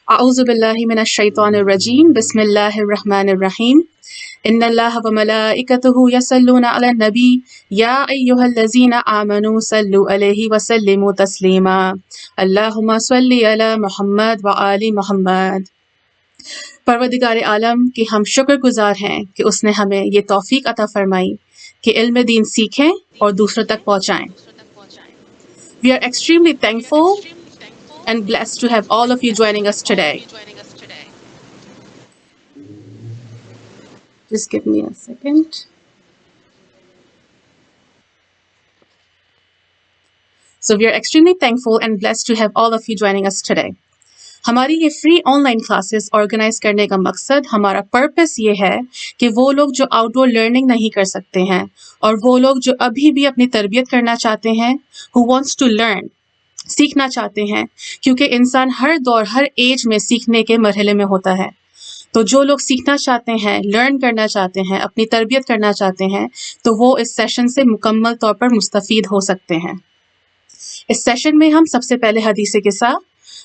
اعوذ باللہ من الشیطان الرجیم بسم اللہ الرحمن الرحیم ان اللہ وملائکتہ یصلون علی النبی یا ایہا الذین آمنوا صلوا علیہ وسلموا تسلیما اللہم صلی علی محمد وآل محمد۔ پروردگار عالم کہ ہم شکر گزار ہیں کہ اس نے ہمیں یہ توفیق عطا فرمائی کہ علم دین سیکھیں اور دوسروں تک پہنچائیں۔ We are extremely thankful and blessed to have all of you joining us today. Just give me a second. So we are extremely thankful and blessed to have all of you joining us today. ہماری یہ free online classes organize کرنے کا مقصد، ہمارا purpose یہ ہے کہ وہ لوگ جو آؤٹ ڈور لرننگ نہیں کر سکتے ہیں اور وہ لوگ جو ابھی بھی اپنی تربیت کرنا چاہتے ہیں، who wants to learn، سیکھنا چاہتے ہیں، کیونکہ انسان ہر دور ہر ایج میں سیکھنے کے مرحلے میں ہوتا ہے۔ تو جو لوگ سیکھنا چاہتے ہیں، لرن کرنا چاہتے ہیں، اپنی تربیت کرنا چاہتے ہیں، تو وہ اس سیشن سے مکمل طور پر مستفید ہو سکتے ہیں۔ اس سیشن میں ہم سب سے پہلے حدیث قصہ،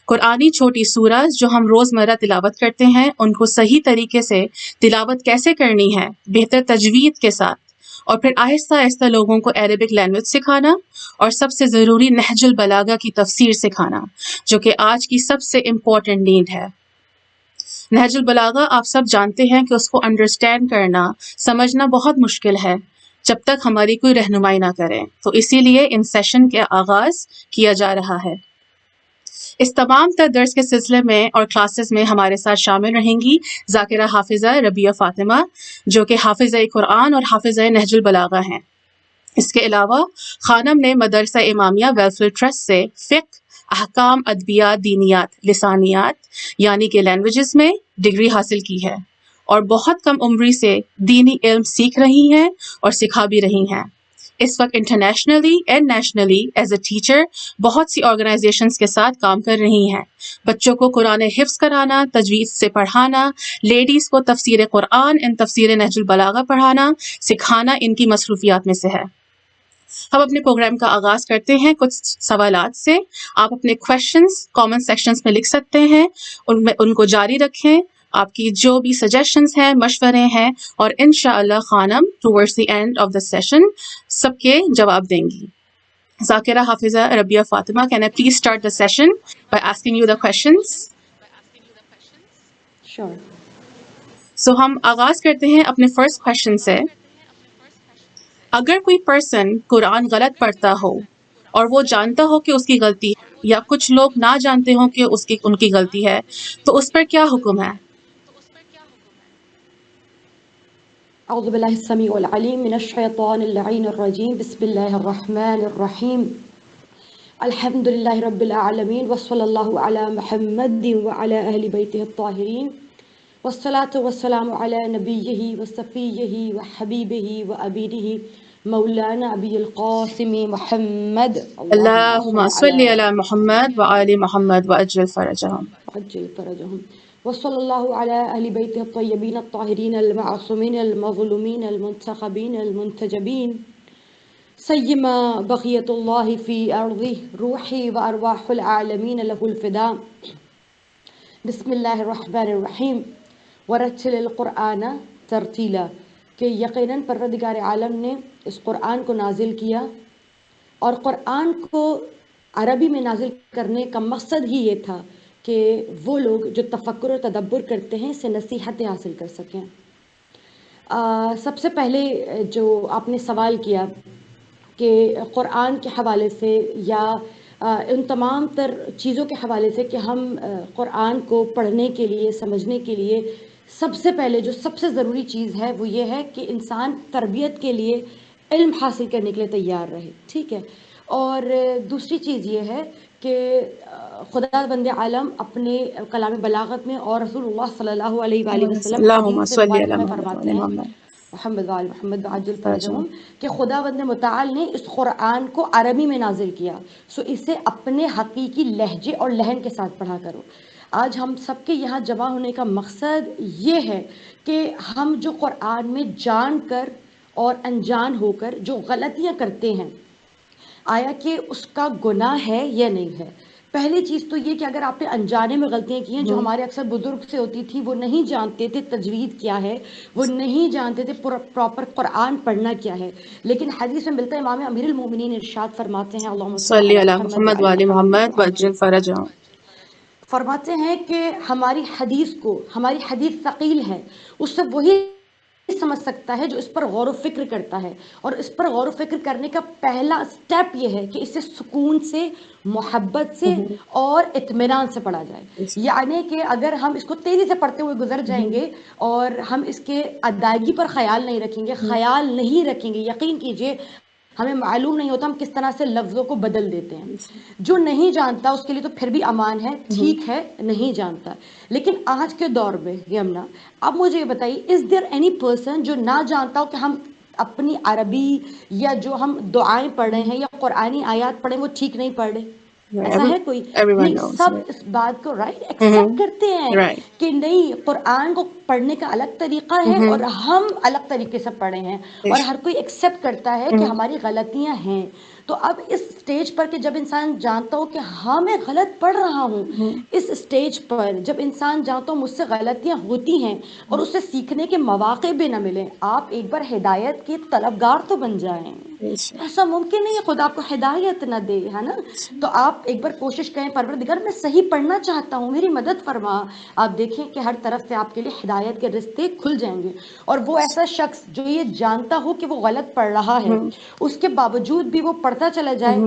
قرآنی چھوٹی سورہ جو ہم روزمرہ تلاوت کرتے ہیں، ان کو صحیح طریقے سے تلاوت کیسے کرنی ہے بہتر تجوید کے ساتھ، اور پھر آہستہ آہستہ لوگوں کو عربک لینگویج سکھانا، اور سب سے ضروری نہج البلاغہ کی تفسیر سکھانا، جو کہ آج کی سب سے امپورٹنٹ نیڈ ہے۔ نہج البلاغہ آپ سب جانتے ہیں کہ اس کو انڈرسٹینڈ کرنا، سمجھنا بہت مشکل ہے جب تک ہماری کوئی رہنمائی نہ کرے، تو اسی لیے ان سیشن کے آغاز کیا جا رہا ہے۔ اس تمام تر درس کے سلسلے میں اور کلاسز میں ہمارے ساتھ شامل رہیں گی ذاکرہ حافظہ ربیہ فاطمہ، جو کہ حافظہ قرآن اور حافظہ نہج البلاغہ ہیں۔ اس کے علاوہ خانم نے مدرسہ امامیہ ویلفیئر ٹرسٹ سے فقہ، احکام، ادبیات، دینیات، لسانیات یعنی کہ لینگویجز میں ڈگری حاصل کی ہے، اور بہت کم عمری سے دینی علم سیکھ رہی ہیں اور سکھا بھی رہی ہیں۔ اس وقت internationally and nationally as a teacher بہت سی آرگنائزیشنز کے ساتھ کام کر رہی ہیں۔ بچوں کو قرآن حفظ کرانا، تجوید سے پڑھانا، لیڈیز کو تفسیر قرآن اینڈ تفسیر نہج البلاغہ پڑھانا، سکھانا ان کی مصروفیات میں سے ہے۔ ہم اپنے پروگرام کا آغاز کرتے ہیں کچھ سوالات سے۔ آپ اپنے کویشچنز کامنٹ سیکشنز میں لکھ سکتے ہیں، ان کو جاری رکھیں۔ آپ کی جو بھی سجیشنز ہیں، مشورے ہیں، اور انشاءاللہ خانم towards the end of the session سب کے جواب دیں گی۔ ذاکرہ حافظہ ربیہ Fatima, can I please start the session by asking you the questions? Sure. So ہم آغاز کرتے ہیں اپنے فرسٹ کویشچن سے۔ اگر کوئی پرسن قرآن غلط پڑھتا ہو اور وہ جانتا ہو کہ اس کی غلطی ہے، یا کچھ لوگ نہ جانتے ہوں کہ ان کی غلطی ہے، تو اس پر کیا حکم ہے؟ اعوذ باللہ السمیع العلیم من الشیطان اللعین الرجیم، بسم اللہ الرحمن الرحیم، الحمد للہ رب العالمین، وصلی اللہ علی محمد وعلی اہل بیتہ الطاہرین، والصلاة والسلام علی نبیہ وصفیہ وحبیبہ وابیہ مولانا ابی القاسم محمد، اللہم صلی علی محمد وآل محمد وعجل فرجہم۔ عجل فرجهم، وصلی اللہ علی اہل بیت الطیبین الطاہرین المعصومین المظلومین المنتخبین المنتجبین، سیما بقیت اللہ فی ارضہ، روحی و ارواح العالمین لہ الفداء۔ بسم اللہ الرحمن الرحیم، ورتل القرآن ترتیلا، کہ یقیناً پروردگار عالم نے اس قرآن کو نازل کیا، اور قرآن کو عربی میں نازل کرنے کا مقصد ہی یہ تھا کہ وہ لوگ جو تفکر و تدبر کرتے ہیں، سے نصیحتیں حاصل کر سکیں۔ سب سے پہلے جو آپ نے سوال کیا کہ قرآن کے حوالے سے یا ان تمام تر چیزوں کے حوالے سے کہ ہم قرآن کو پڑھنے کے لیے، سمجھنے کے لیے سب سے پہلے جو سب سے ضروری چیز ہے وہ یہ ہے کہ انسان تربیت کے لیے، علم حاصل کرنے کے لیے تیار رہے، ٹھیک ہے۔ اور دوسری چیز یہ ہے کہ خدا بند عالم اپنے کلام بلاغت میں اور رسول اللہ صلی اللہ علیہ وآلہ وسلم اللہم حدیث صلی مبارکہ علی میں محمد فرماتے وآل ہیں، محمد محمد وآل محمد عجل فرجہم، کہ خدا بند متعال نے اس قرآن کو عربی میں نازل کیا، سو اسے اپنے حقیقی لہجے اور لہن کے ساتھ پڑھا کرو۔ آج ہم سب کے یہاں جمع ہونے کا مقصد یہ ہے کہ ہم جو قرآن میں جان کر اور انجان ہو کر جو غلطیاں کرتے ہیں، آیا کہ اس کا گناہ ہے یا نہیں ہے۔ پہلی چیز تو یہ کہ اگر آپ نے انجانے میں غلطیاں کی ہیں جو ہمارے اکثر بزرگ سے ہوتی تھی، وہ نہیں جانتے تھے تجوید کیا ہے، وہ نہیں جانتے تھے پراپر قرآن پڑھنا کیا ہے. لیکن حدیث میں ملتا ہے، امام امیر المومنین ارشاد فرماتے ہیں، اللہم صل صلی علی علی محمد محمد وعلی وعلی محمد محمد وعجل فرجہ. فرماتے ہیں کہ ہماری حدیث ثقیل ہے، اس سے وہی سمجھ سکتا ہے جو اس پر غور و فکر کرتا ہے. اور اس پر غور و فکر کرنے کا پہلا سٹیپ یہ ہے کہ اسے سکون سے، محبت سے اور اطمینان سے پڑھا جائے. یعنی کہ اگر ہم اس کو تیزی سے پڑھتے ہوئے گزر جائیں گے اور ہم اس کے ادائیگی پر خیال نہیں رکھیں گے، یقین کیجئے ہمیں معلوم نہیں ہوتا ہم کس طرح سے لفظوں کو بدل دیتے ہیں. جو نہیں جانتا اس کے لیے تو پھر بھی امان ہے، ٹھیک ہے نہیں جانتا. لیکن آج کے دور میں یمنا، اب مجھے یہ بتائیے، از دیر اینی پرسن جو نہ جانتا ہو کہ ہم اپنی عربی یا جو ہم دعائیں پڑھ رہے ہیں یا قرآنی آیات پڑھیں وہ ٹھیک نہیں پڑھ رہے؟ ایسا ہے کوئی؟ Everyone نہیں، knows. سب اس بات کو ایکسیپٹ کرتے ہیں Right. کہ نہیں، قرآن کو پڑھنے کا الگ طریقہ ہے اور ہم الگ طریقے سے پڑھے ہیں، اور ہر کوئی ایکسیپٹ کرتا ہے کہ ہماری غلطیاں ہیں. تو اب اس سٹیج پر کہ جب انسان جانتا ہو کہ ہاں میں غلط پڑھ رہا ہوں، اس سٹیج پر جب انسان جانتا ہو مجھ سے غلطیاں ہوتی ہیں اور اسے سیکھنے کے مواقع بھی نہ ملیں، آپ ایک بار ہدایت کے طلبگار تو بن جائیں. ایسا ممکن نہیں ہے خدا آپ کو ہدایت نہ دے، ہے نا؟ تو آپ ایک بار کوشش کریں، پروردگار میں صحیح پڑھنا چاہتا ہوں، میری مدد فرما. آپ دیکھیں کہ ہر طرف سے آپ کے لیے ہدایت کے رستے کھل جائیں گے. اور وہ ایسا شخص جو یہ جانتا ہو کہ وہ غلط پڑھ رہا ہے، اس کے باوجود بھی وہ پڑھتا چلا جائے.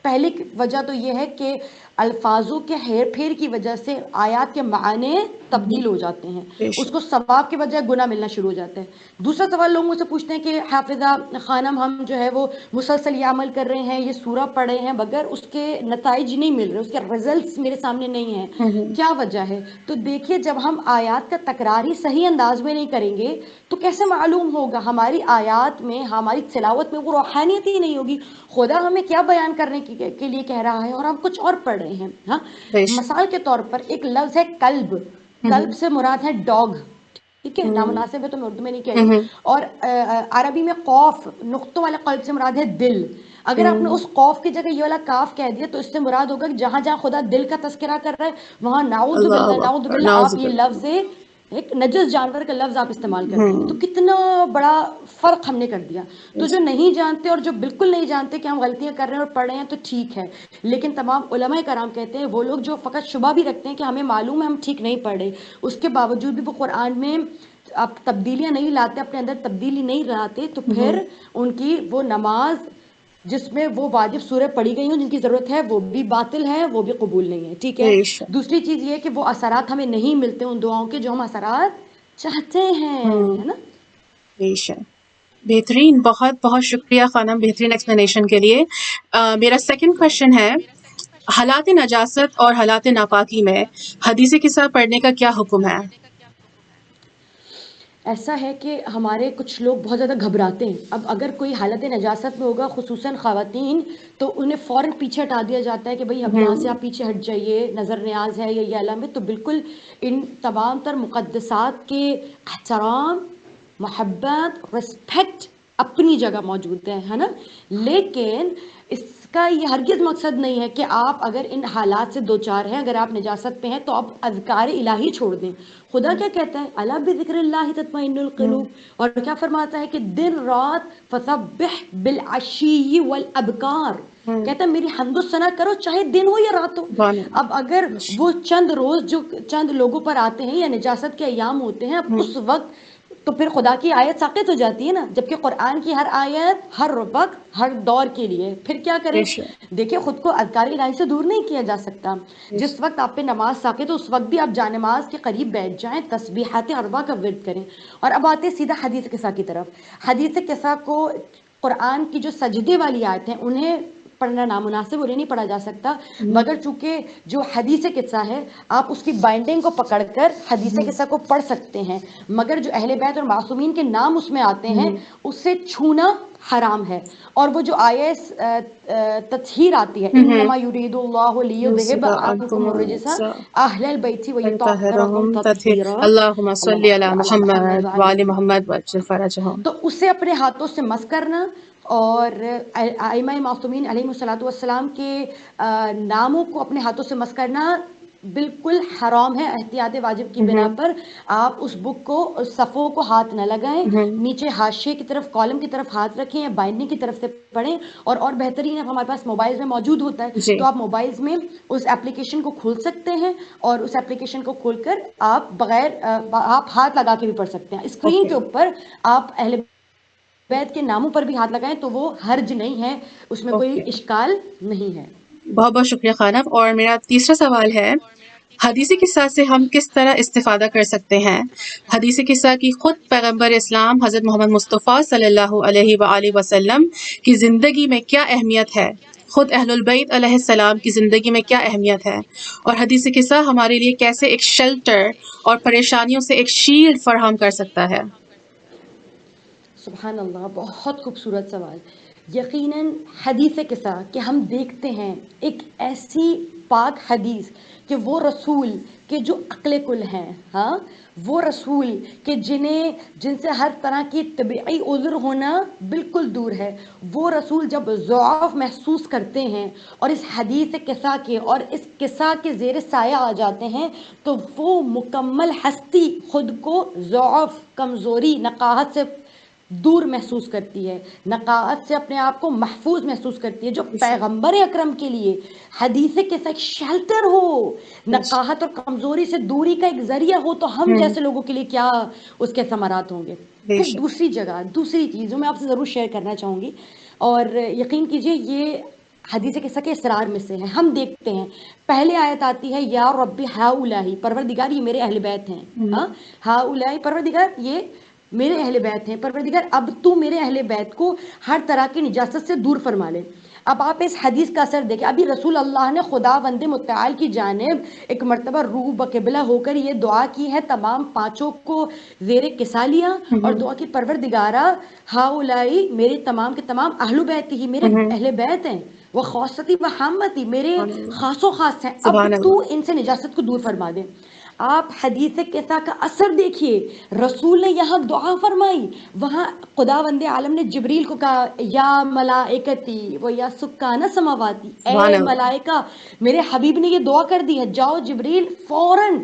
پہلی وجہ تو یہ ہے کہ الفاظوں کے ہیر پھیر کی وجہ سے آیات کے معنی تبدیل ہو جاتے ہیں، اس کو ثواب کے بجائے گناہ ملنا شروع ہو جاتا ہے. دوسرا سوال لوگ مجھ سے پوچھتے ہیں کہ حافظہ خانم، ہم جو ہے وہ مسلسل یہ عمل کر رہے ہیں، یہ سورہ پڑھ رہے ہیں، مگر اس کے نتائج نہیں مل رہے، اس کے رزلٹس میرے سامنے نہیں ہیں، کیا وجہ ہے؟ تو دیکھیے، جب ہم آیات کا تکرار ہی صحیح انداز میں نہیں کریں گے تو کیسے معلوم ہوگا؟ ہماری آیات میں، ہماری تلاوت میں وہ روحانیت ہی نہیں ہوگی. خدا ہمیں کیا بیان کرنے کے لیے کہہ رہا ہے اور ہم کچھ اور پڑھ رہے ہیں. ہاں، مثال کے طور پر ایک لفظ ہے کلب. کلب سے مراد ہے ڈاگ، ٹھیک ہے، نامناسب ہے تو میں اردو میں نہیں کہہ رہی. اور عربی میں قوف نقطوں والے قلب سے مراد ہے دل. اگر آپ نے اس قوف کی جگہ یہ والا کاف کہہ دیا تو اس سے مراد ہوگا کہ جہاں جہاں خدا دل کا تذکرہ کر رہا ہے وہاں نعوذ باللہ، اللہ نعوذ اکبر، باللہ، نعوذ آپ یہ باللہ. لفظ ایک نجس جانور کا لفظ آپ استعمال کر رہے ہیں. تو کتنا بڑا فرق ہم نے کر دیا. تو جو نہیں جانتے اور جو بالکل نہیں جانتے کہ ہم غلطیاں کر رہے ہیں اور پڑھ رہے ہیں تو ٹھیک ہے، لیکن تمام علماء کرام کہتے ہیں وہ لوگ جو فقط شبہ بھی رکھتے ہیں کہ ہمیں معلوم ہے ہم ٹھیک نہیں پڑھ رہے، اس کے باوجود بھی وہ قرآن میں آپ تبدیلیاں نہیں لاتے، اپنے اندر تبدیلی نہیں لاتے، تو پھر ان کی وہ نماز جس میں وہ واجب سورہ پڑھی گئی ہوں جن کی ضرورت ہے وہ بھی باطل ہے، وہ بھی قبول نہیں ہے. ٹھیک ہے. دوسری چیز یہ کہ وہ اثرات ہمیں نہیں ملتے ان دعاؤں کے جو ہم اثرات چاہتے ہیں، ہے نا؟ بہترین، بہت بہت شکریہ خانم بہترین ایکسپلینیشن کے لیے. میرا سیکنڈ کوشچن ہے، حالات نجاست اور حالات ناپاکی میں حدیث قصہ پڑھنے کا کیا حکم ہے؟ ایسا ہے کہ ہمارے کچھ لوگ بہت زیادہ گھبراتے ہیں. اب اگر کوئی حالت نجاست میں ہوگا، خصوصاً خواتین، تو انہیں فوراً پیچھے ہٹا دیا جاتا ہے کہ بھئی اب یہاں سے آپ پیچھے ہٹ جائیے، نظر نیاز ہے یا یہ علم ہے. تو بالکل ان تمام تر مقدسات کے احترام، محبت، رسپیکٹ اپنی جگہ موجود ہے نا؟ لیکن اس کا یہ ہرگز مقصد نہیں ہے کہ آپ اگر ان حالات سے دوچار ہیں، اگر آپ نجاست پہ ہیں تو آپ اذکار الہی چھوڑ دیں. خدا کیا کہتا ہے؟ الا بذکر اللہ تطمئن القلوب. اور کیا فرماتا ہے کہ دن رات فسبح بالعشی والابکار. کہتا ہے میری حمد و ثنا کرو چاہے دن ہو یا رات ہو. اب اگر وہ چند روز جو چند لوگوں پر آتے ہیں یا نجاست کے ایام ہوتے ہیں، اب اس وقت تو پھر خدا کی آیت ساقط ہو جاتی ہے نا، جبکہ قرآن کی ہر آیت ہر وقت ہر دور کے لیے. پھر کیا کریں؟ دیکھیں، خود کو اذکار الہی سے دور نہیں کیا جا سکتا. جس وقت آپ پہ نماز ساقط ہو اس وقت بھی آپ جانماز کے قریب بیٹھ جائیں، تسبیحات اربع کا ورد کریں. اور اب آتے ہیں سیدھا حدیث قصہ کی طرف. حدیث قصہ کو قرآن کی جو سجدے والی آیت ہیں انہیں پڑھنا نامناسب، انہیں نہیں پڑھا جا سکتا. مگر چونکہ جو حدیث قصہ ہے آپ اس کی بائنڈنگ کو پکڑ کر حدیث قصہ کو پڑھ سکتے ہیں، مگر جو اہل بیت اور معصومین کے نام اس میں آتے ہیں اسے چھونا حرام ہے. اور وہ جو تطہیر آتی ہے انما یرید اللہ لیذہب عنکم الرجس اہل البیت ویطہرکم طاہرہم تطہیر تطہیرا. اللہم صلی اللہم علی صل علی محمد محمد وعلی وعلی محمد. محمد وعجل فرجہم. تو اسے اپنے ہاتھوں سے مس کرنا اور ائمہ معصومین علیہم الصلوۃ والسلام کے ناموں کو اپنے ہاتھوں سے مس کرنا بالکل حرام ہے. احتیاط واجب کی بنا پر آپ اس بک کو صفوں کو ہاتھ نہ لگائیں, نیچے حاشیے کی طرف کالم کی طرف ہاتھ رکھیں یا بائنڈنگ کی طرف سے پڑھیں. اور بہترین ہے ہمارے پاس موبائل میں موجود ہوتا ہے جی تو آپ موبائلز میں اس اپلیکیشن کو کھول سکتے ہیں اور اس اپلیکیشن کو کھول کر آپ بغیر آپ ہاتھ لگا کے بھی پڑھ سکتے ہیں. Screen okay. کے اوپر آپ اہل بیت کے ناموں پر بھی ہاتھ لگائیں تو وہ حرج نہیں ہے, اس میں کوئی اوکے, اشکال نہیں ہے. بہت بہت شکریہ خانہ. اور میرا تیسرا سوال ہے, حدیث قصہ سے ہم کس طرح استفادہ کر سکتے ہیں؟ حدیث قصہ کی خود پیغمبر اسلام حضرت محمد مصطفیٰ صلی اللہ علیہ وآلہ وسلم کی زندگی میں کیا اہمیت ہے؟ خود اہل البیت علیہ السلام کی زندگی میں کیا اہمیت ہے؟ اور حدیث قصہ ہمارے لیے کیسے ایک شیلٹر اور پریشانیوں سے ایک شیلڈ فراہم کر سکتا ہے؟ سبحان اللہ, بہت خوبصورت سوال. یقیناً حدیث قصہ کہ ہم دیکھتے ہیں ایک ایسی پاک حدیث کہ وہ رسول کہ جو عقل کل ہیں, ہاں وہ رسول کہ جن سے ہر طرح کی طبعی عذر ہونا بالکل دور ہے, وہ رسول جب ضعف محسوس کرتے ہیں اور اس حدیث قصہ کے اور اس قصہ کے زیر سایہ آ جاتے ہیں تو وہ مکمل ہستی خود کو ضعف, کمزوری, نقاہت سے دور محسوس کرتی ہے, نقاہت سے اپنے آپ کو محفوظ محسوس کرتی ہے. جو پیغمبر اکرم کے لیے حدیث قصہ ایک شیلٹر ہو, نقاہت اور کمزوری سے دوری کا ایک ذریعہ ہو, تو ہم جیسے لوگوں کے لیے کیا اس کے ثمرات ہوں گے. بے پھر شک. دوسری چیز جو میں آپ سے ضرور شیئر کرنا چاہوں گی, اور یقین کیجئے یہ حدیث قصہ کے اسرار میں سے ہے. ہم دیکھتے ہیں پہلے آیت آتی ہے یا ربی ہؤلاء, پروردگار یہ میرے اہل بیت ہیں, ہاں ہؤلاء پروردگار یہ میرے اہل بیت ہیں, پروردگار اب تو میرے اہل بیت کو ہر طرح کی نجاست سے دور فرما لے. اب آپ اس حدیث کا اثر دیکھیں, ابھی رسول اللہ نے خداوند متعال کی جانب ایک مرتبہ روح بقبلہ ہو کر یہ دعا کی ہے, تمام پانچوں کو زیر کسا لیا اور دعا کی پروردگارہ ہؤلاء میرے تمام کے تمام اہل بیت ہی میرے اہل بیت ہیں, وہ خاصتی و حامتی میرے سبحان اللہ. خاص و خاص ہیں, اب سبحان تو اللہ. ان سے نجاست کو دور فرما دے. آپ حدیث قصہ کا اثر دیکھیے, رسول نے یہاں دعا فرمائی, وہاں خداوند عالم نے جبریل کو کہا یا ملائکتی و یا سکان سماواتی, سبحان اے اللہ. ملائکہ, میرے حبیب نے یہ دعا کر دی ہے, جاؤ جبریل فوراً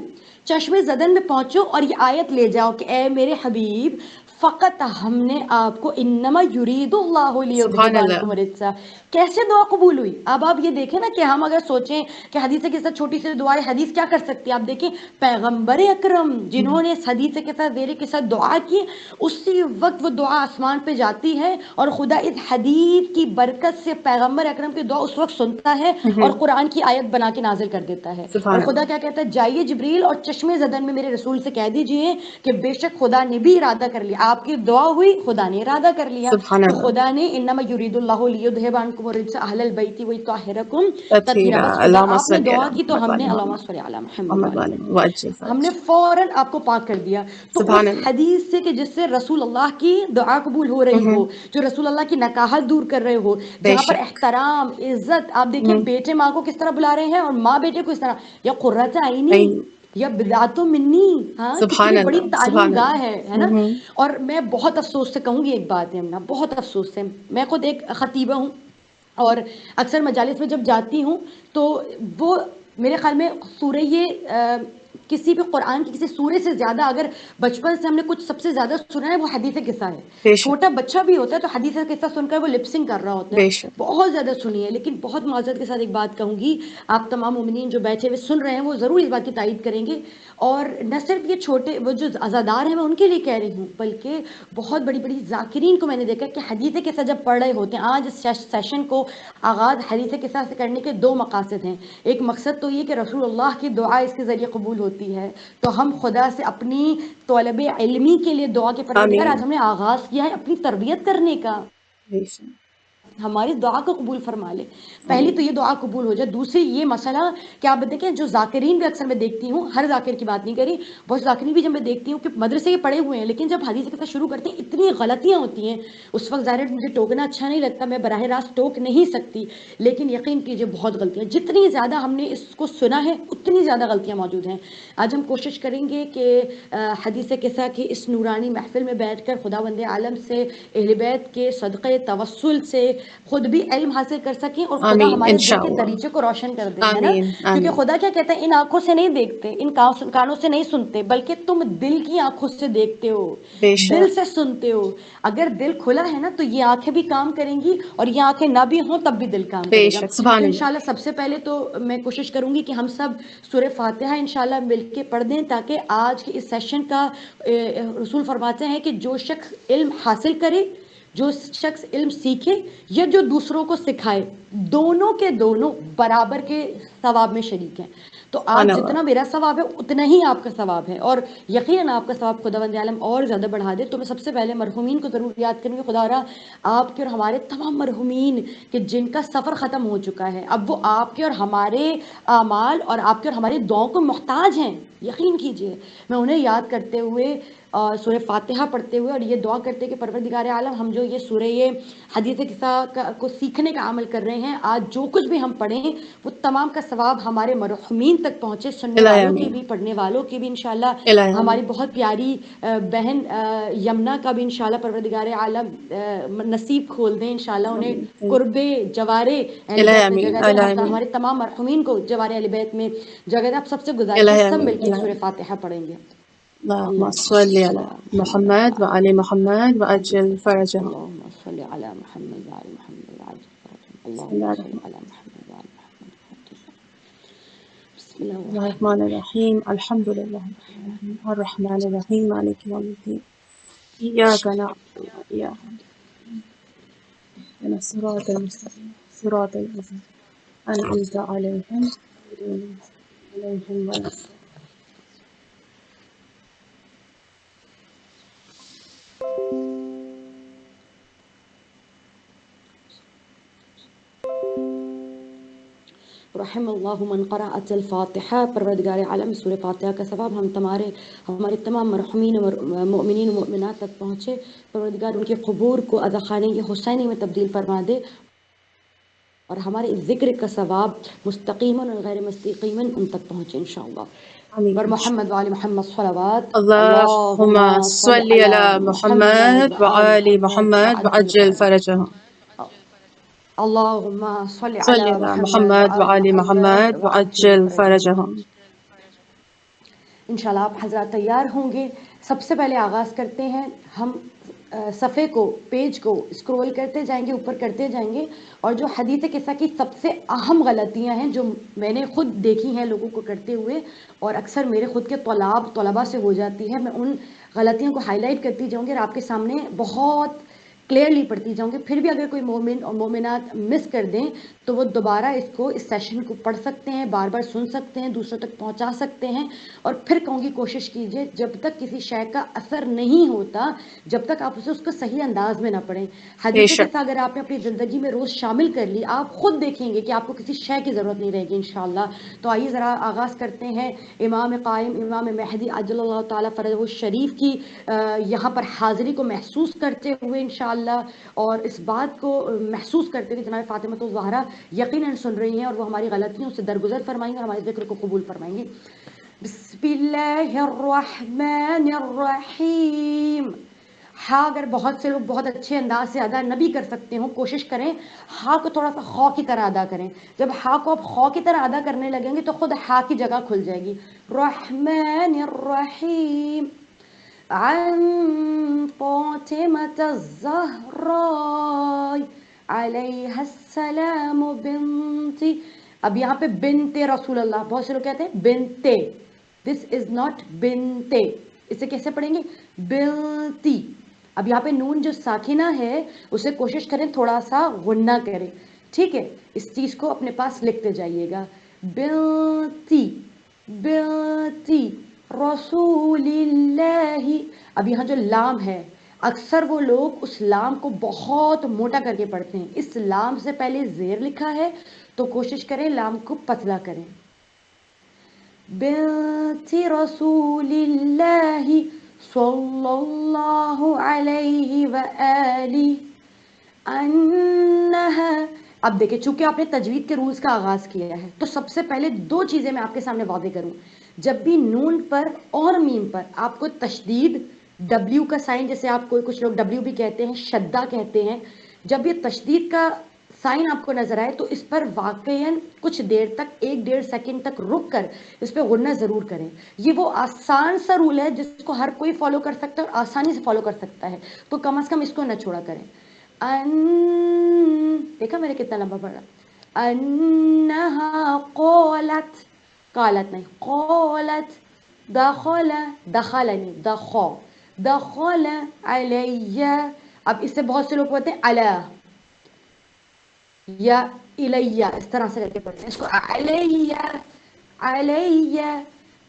چشم زدن میں پہنچو اور یہ آیت لے جاؤ کہ اے میرے حبیب فقط ہم نے آپ کو انما یرید اللہ سبحان لیذہب اللہ. عنکم الرجس. کیسے دعا قبول ہوئی؟ اب آپ یہ دیکھیں نا کہ ہم اگر سوچیں کہ حدیث کے ساتھ چھوٹی سی دعائیں حدیث کیا کر سکتی ہے, آپ دیکھیں پیغمبر اکرم جنہوں نے اس حدیث کے ساتھ زیر کے ساتھ دعا کی, اسی وقت وہ دعا آسمان پہ جاتی ہے اور خدا اس حدیث کی برکت سے پیغمبر اکرم کی دعا اس وقت سنتا ہے اور قرآن کی آیت بنا کے نازل کر دیتا ہے. اور سبحان خدا اللہ. کیا کہتا ہے, جائیے جبریل اور چشم زدن میں میرے رسول سے کہہ دیجئے کہ بے شک خدا نے بھی ارادہ کر لیا, آپ کی دعا ہوئی, خدا نے ارادہ کر لیا. سبحان تو اللہ. خدا نے انما یرید اللہ لیذہب عنکم الرجس اہل البیت ویطہرکم تطہیرا, تطہیرا. بس خدا اللہم آپ نے صلی دعا علی کی تو محمد ہم وعلی نے اللہم محمد صل علی محمد محمد وعلی وعلی محمد, وعجل ہم نے فرج. فوراً آپ کو پاک کر دیا. تو اس سبحان اللہ. حدیث سے کہ جس سے رسول اللہ کی دعا قبول ہو رہی ہو, جو رسول اللہ کی نکاحت دور کر رہے ہو, بے جہاں پر شک. احترام عزت, آپ دیکھیں بیٹے ماں کو کس طرح بلا رہے ہیں اور ماں بیٹے کو اس طرح, یا قرۃ عینی یا بدعت منی, ہاں سبحان کتنی بڑی اللہ. تعلیم سبحان گاہ اللہ. ہے نا. اور میں بہت افسوس سے کہوں گی ایک بات ہے, بہت افسوس سے, میں خود ایک خطیبہ ہوں اور اکثر مجالس میں جب جاتی ہوں تو وہ میرے خیال میں سورہ کسی بھی قرآن کی کسی سورے سے زیادہ اگر بچپن سے ہم نے کچھ سب سے زیادہ سنا ہے وہ حدیث قصہ ہے. بے شک. چھوٹا بچہ بھی ہوتا ہے تو حدیث قصہ سن کر وہ لپسنگ کر رہا ہوتا ہے, بے شک. بہت زیادہ سنی ہے. لیکن بہت معذرت کے ساتھ ایک بات کہوں گی, آپ تمام مومنین جو بیٹھے ہوئے سن رہے ہیں وہ ضرور اس بات کی تائید کریں گے, اور نہ صرف یہ چھوٹے وہ جو عزادار ہیں میں ان کے لیے کہہ رہی ہوں, بلکہ بہت بڑی بڑی ذاکرین کو میں نے دیکھا کہ حدیث قصہ جب پڑھ رہے ہوتے ہیں. آج اس سیشن کو آغاز حدیث قصہ سے کرنے کے دو مقاصد ہیں. ایک مقصد تو یہ کہ رسول اللہ کی دعا اس کے ذریعے قبول ہوتی ہے, تو ہم خدا سے اپنی طلب علمی کے لیے دعا کے پروردگار آمین. آج ہم نے آغاز کیا ہے اپنی تربیت کرنے کا. بے شک. ہماری دعا کو قبول فرما لے. پہلی تو یہ دعا قبول ہو جائے. دوسری یہ مسئلہ کہ آپ دیکھیں جو ذاکرین بھی اکثر میں دیکھتی ہوں, ہر ذاکر کی بات نہیں کری, بہت ذاکرین بھی جب میں دیکھتی ہوں کہ مدرسے کے پڑھے ہوئے ہیں لیکن جب حدیث کے ساتھ شروع کرتے ہیں اتنی غلطیاں ہوتی ہیں. اس وقت ظاہر مجھے ٹوکنا اچھا نہیں لگتا, میں براہ راست ٹوک نہیں سکتی, لیکن یقین کیجئے بہت غلطیاں, جتنی زیادہ ہم نے اس کو سنا ہے اتنی زیادہ غلطیاں موجود ہیں. آج ہم کوشش کریں گے کہ حدیث قصہ کی اس نورانی محفل میں بیٹھ کر خداوند عالم سے اہل بیت کے صدقے توسل سے خود بھی علم حاصل کر سکیں اور خدا آمین ہمارے دل کے انشاءاللہ. دریچے کو روشن کر دے, ہے نا. آمین کیونکہ آمین. خدا کیا کہتا ہے, ان آنکھوں سے نہیں دیکھتے, ان کانوں سے نہیں سنتے, بلکہ تم دل کی آنکھوں سے دیکھتے ہو, بے دل شک سے سنتے ہو. اگر دل کھلا ہے نا تو یہ آنکھیں بھی کام کریں گی, اور یہ آنکھیں نہ بھی ہوں تب بھی دل کام بے کرے گا. شک تو سبحان اللہ. انشاءاللہ سب سے پہلے تو میں کوشش کروں گی کہ ہم سب سورہ فاتحہ انشاءاللہ مل کے پڑھ دیں, تاکہ آج کے اس سیشن کا رسول فرماتے ہیں کہ جو شخص علم حاصل کرے, جو شخص علم سیکھے یا جو دوسروں کو سکھائے, دونوں کے دونوں برابر کے ثواب میں شریک ہیں. تو سبحان آج اللہ. جتنا میرا ثواب ہے اتنا ہی آپ کا ثواب ہے, اور یقیناً آپ کا ثواب خداوند عالم اور زیادہ بڑھا دے. تو میں سب سے پہلے مرحومین کو ضرور یاد کروں گی. خدا را آپ کے اور ہمارے تمام مرحومین کہ جن کا سفر ختم ہو چکا ہے, اب وہ آپ کے اور ہمارے اعمال اور آپ کے اور ہماری دعاؤں کو محتاج ہیں. یقین کیجئے میں انہیں یاد کرتے ہوئے سورہ فاتحہ پڑھتے ہوئے اور یہ دعا کرتے کہ پروردگار عالم ہم جو یہ سورہ یہ حدیث قصہ کو سیکھنے کا عمل کر رہے ہیں, آج جو کچھ بھی ہم پڑھیں وہ تمام کا ثواب ہمارے مرحومین تک پہنچے, سننے الہی والوں کی آمین. بھی پڑھنے والوں کی بھی انشاءاللہ. الہی آمین. ہماری بہت پیاری بہن یمنا کا بھی انشاءاللہ پروردگار عالم نصیب کھول دیں انشاءاللہ, انہیں آمین. قرب جوارے اہل الہی بیت میں آمین. جگہ دے. الہی آمین. ہمارے تمام مرحومین کو جوارے اہل بیت میں جگہ دے. آپ سب سے گزارش ہے الہی سب آمین. مل کے ایک الہی سورہ آمین. فاتحہ پڑھیں گے. اللهم صل اللهم صل على على محمد محمد وعلى وعلى محمد وأجل فرجهم. اللهم صل على محمد وعلى محمد وعلى بسم اللهم صل على محمد وعلى محمد. بسم الله الرحمن الرحمن الرحيم. الحمد لله رب العالمين الرحمن الرحيم مالك يوم الدين إياك نعبد وإياك نستعين اهدنا الصراط المستقيم صراط الذين أنعمت عليهم غير المغضوب عليهم ولا الضالين. رحم اللہ من قرأت الفاتحہ. پروردگار عالم سورہ فاتحہ کا ثواب ہمارے تمام مرحومین مؤمنین و مؤمنات تک پہنچے. پروردگار ان کے قبور کو اذاخانے حسینی میں تبدیل فرما دے, اور ہمارے اس ذکر کا ثواب مستقیماً اور غیر مستقیماً ان تک پہنچے انشاءاللہ. آمين بر إن شاء محمد وعلی محمد صلوات. الله. اللہم اللهم صل صل علی على محمد محمد وآل وآل محمد محمد وعجل وأجل فرجهم. فرجهم. اللہم صل صل علی على محمد محمد وآل وآل محمد محمد وعجل وأجل فرجهم. فرجهم. انشاءاللہ آپ حضرات تیار ہوں گے. سب سے پہلے آغاز کرتے ہیں ہم صفحے کو, پیج کو اسکرول کرتے جائیں گے, اوپر کرتے جائیں گے, اور جو حدیث قصہ کی سب سے اہم غلطیاں ہیں جو میں نے خود دیکھی ہیں لوگوں کو کرتے ہوئے, اور اکثر میرے خود کے طلباء سے ہو جاتی ہے, میں ان غلطیوں کو ہائی لائٹ کرتی جاؤں گی اور آپ کے سامنے بہت کلیئرلی پڑھتی جاؤں گی. پھر بھی اگر کوئی مومن اور مومنات مس کر دیں تو وہ دوبارہ اس سیشن کو پڑھ سکتے ہیں, بار بار سن سکتے ہیں, دوسروں تک پہنچا سکتے ہیں. اور پھر کہوں گی کوشش کیجئے جب تک کسی شے کا اثر نہیں ہوتا جب تک آپ اسے اس کو صحیح انداز میں نہ پڑھیں. بے حدیث شک. قصہ اگر آپ نے اپنی زندگی میں روز شامل کر لی, آپ خود دیکھیں گے کہ آپ کو کسی شے کی ضرورت نہیں رہے گی انشاءاللہ. تو آئیے ذرا آغاز کرتے ہیں امام قائم امام مہدی عجل اللہ تعالیٰ فرجہ الشریف کی یہاں پر حاضری کو محسوس کرتے ہوئے انشاءاللہ, اور اس بات کو محسوس کرتے ہوئے جناب فاطمہ الزہرا یقیناً سن رہی ہیں اور وہ ہماری غلطیوں سے درگزر فرمائیں گے اور ہمارے ذکر کو قبول فرمائیں گے. بسم اللہ الرحمن الرحیم. ہاں اگر بہت سے لوگ بہت اچھے انداز سے ادا نہ بھی کر سکتے ہوں, کوشش کریں ہاں کو تھوڑا سا خو کی طرح ادا کریں. جب ہاں کو آپ خو کی طرح ادا کرنے لگیں گے تو خود ہاں کی جگہ کھل جائے گی. رحمن الرحیم عن فاطمة الزہراء علیہ السلام بنتی. اب یہاں پہ بنتے رسول اللہ, بہت سے لوگ کہتے ہیں بنتے, دس از ناٹ بنتے, اسے کیسے پڑھیں گے بنتی. اب یہاں پہ نون جو ساکنہ ہے اسے کوشش کریں تھوڑا سا غنہ کریں, ٹھیک ہے. اس چیز کو اپنے پاس لکھتے جائیے گا. بنتی بنتی رسول اللہ. اب یہاں جو لام ہے اکثر وہ لوگ اس لام کو بہت موٹا کر کے پڑھتے ہیں. اس لام سے پہلے زیر لکھا ہے تو کوشش کریں لام کو پتلا کریں. بنت رسول اللہ صلی اللہ علیہ وآلہ انہا. اب دیکھیں چونکہ آپ نے تجوید کے رولز کا آغاز کیا ہے تو سب سے پہلے دو چیزیں میں آپ کے سامنے واضح کروں. جب بھی نون پر اور میم پر آپ کو تشدید ڈبلیو کا سائن، جیسے آپ کوئی کچھ لوگ ڈبلیو بھی کہتے ہیں، شدہ کہتے ہیں، جب یہ تشدید کا سائن آپ کو نظر آئے تو اس پر واقعاً کچھ دیر تک 1-1.5 سیکنڈ تک رک کر اس پہ غنہ ضرور کریں. یہ وہ آسان سا رول ہے جس کو ہر کوئی فالو کر سکتا ہے اور آسانی سے فالو کر سکتا ہے، تو کم از کم اس کو نہ چھوڑا کریں. دیکھا میں نے کتنا لمبا پڑھا. انہا قالت، قالت نہیں قالت، دخل نہیں دخل علیہ. اب اس سے بہت سے لوگ پڑھتے ہیں علیہ یا الیہ، اس طرح سے کر کے پڑھتے ہیں اس کو. علیہ علیہ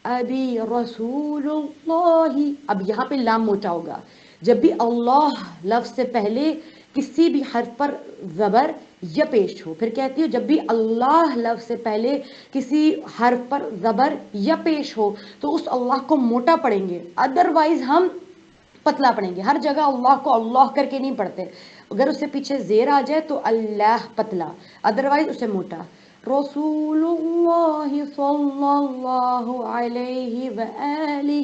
ابی رسول اللہ. اب یہاں پہ لام موٹا ہوگا. جب بھی اللہ لفظ سے پہلے کسی بھی حرف پر زبر یا پیش ہو، پھر کہتی ہوں جب بھی اللہ لفظ سے پہلے کسی حرف پر زبر یا پیش ہو تو اس اللہ کو موٹا پڑھیں گے، ادروائز ہم پتلا پڑھیں گے. ہر جگہ اللہ کو اللہ کر کے نہیں پڑھتے، اگر اس سے پیچھے زیر آ جائے تو اللہ پتلا، ادروائز اسے موٹا. رسول اللہ صلی اللہ علیہ وآلہ.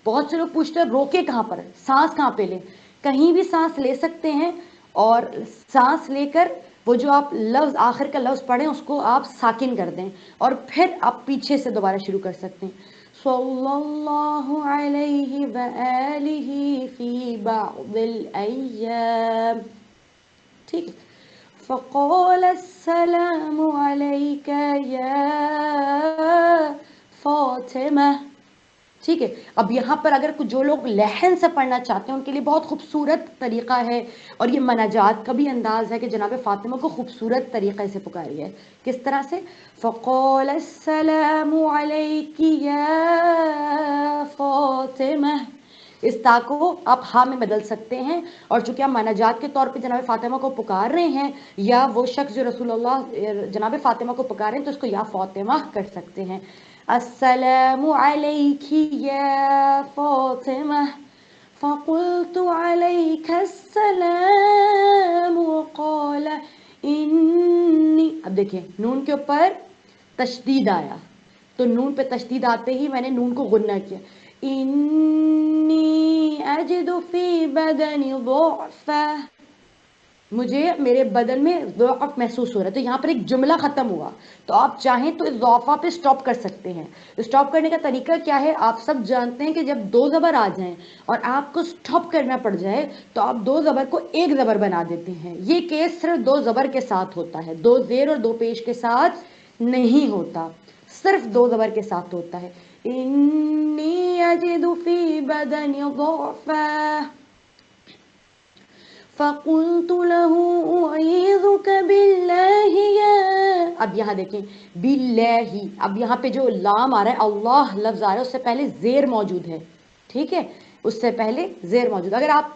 بہت سے لوگ پوچھتے ہیں روکے کہاں پر، سانس کہاں پہ لیں. کہیں بھی سانس لے سکتے ہیں، اور سانس لے کر وہ جو آپ لفظ آخر کا لفظ پڑھیں اس کو آپ ساکن کر دیں اور پھر آپ پیچھے سے دوبارہ شروع کر سکتے ہیں. صلی اللہ علیہ وآلہ فی بعض الایام. ٹھیک ہے. فقال السلام علیک یا فاطمہ. ٹھیک ہے. اب یہاں پر اگر جو لوگ لحن سے پڑھنا چاہتے ہیں ان کے لیے بہت خوبصورت طریقہ ہے، اور یہ مناجات کا بھی انداز ہے کہ جناب فاطمہ کو خوبصورت طریقے سے پکاری ہے. کس طرح سے؟ فقال السلام علیک یا فاطمہ. اس تا کو آپ ہاں میں بدل سکتے ہیں، اور چونکہ آپ مناجات کے طور پہ جناب فاطمہ کو پکار رہے ہیں، یا وہ شخص جو رسول اللہ جناب فاطمہ کو پکار رہے ہیں تو اس کو یا فاطمہ کر سکتے ہیں. السلام علیک یا فاطمہ. فقلت علیک السلام وقال انی. اب دیکھیں نون کے اوپر تشدید آیا تو نون پہ تشدید آتے ہی میں نے نون کو غنہ کیا. انی اجد فی بدنی ضعفا. مجھے میرے بدن میں ضعف محسوس ہو رہا ہے. تو یہاں پر ایک جملہ ختم ہوا، تو آپ چاہیں تو اس ضعفہ پہ سٹاپ کر سکتے ہیں. سٹاپ کرنے کا طریقہ کیا ہے؟ آپ سب جانتے ہیں کہ جب دو زبر آ جائیں اور آپ کو سٹاپ کرنا پڑ جائے تو آپ دو زبر کو ایک زبر بنا دیتے ہیں. یہ کیس صرف دو زبر کے ساتھ ہوتا ہے، دو زیر اور دو پیش کے ساتھ نہیں ہوتا، صرف دو زبر کے ساتھ ہوتا ہے. انی اجد فی بدنی ضعفا فقلت له اعیذک باللہ یا. اب یہاں دیکھیں باللہ، اب یہاں پہ جو لام آ رہا ہے، اللہ لفظ آ رہا ہے، اس سے پہلے زیر موجود ہے. ٹھیک ہے، اس سے پہلے زیر موجود. اگر آپ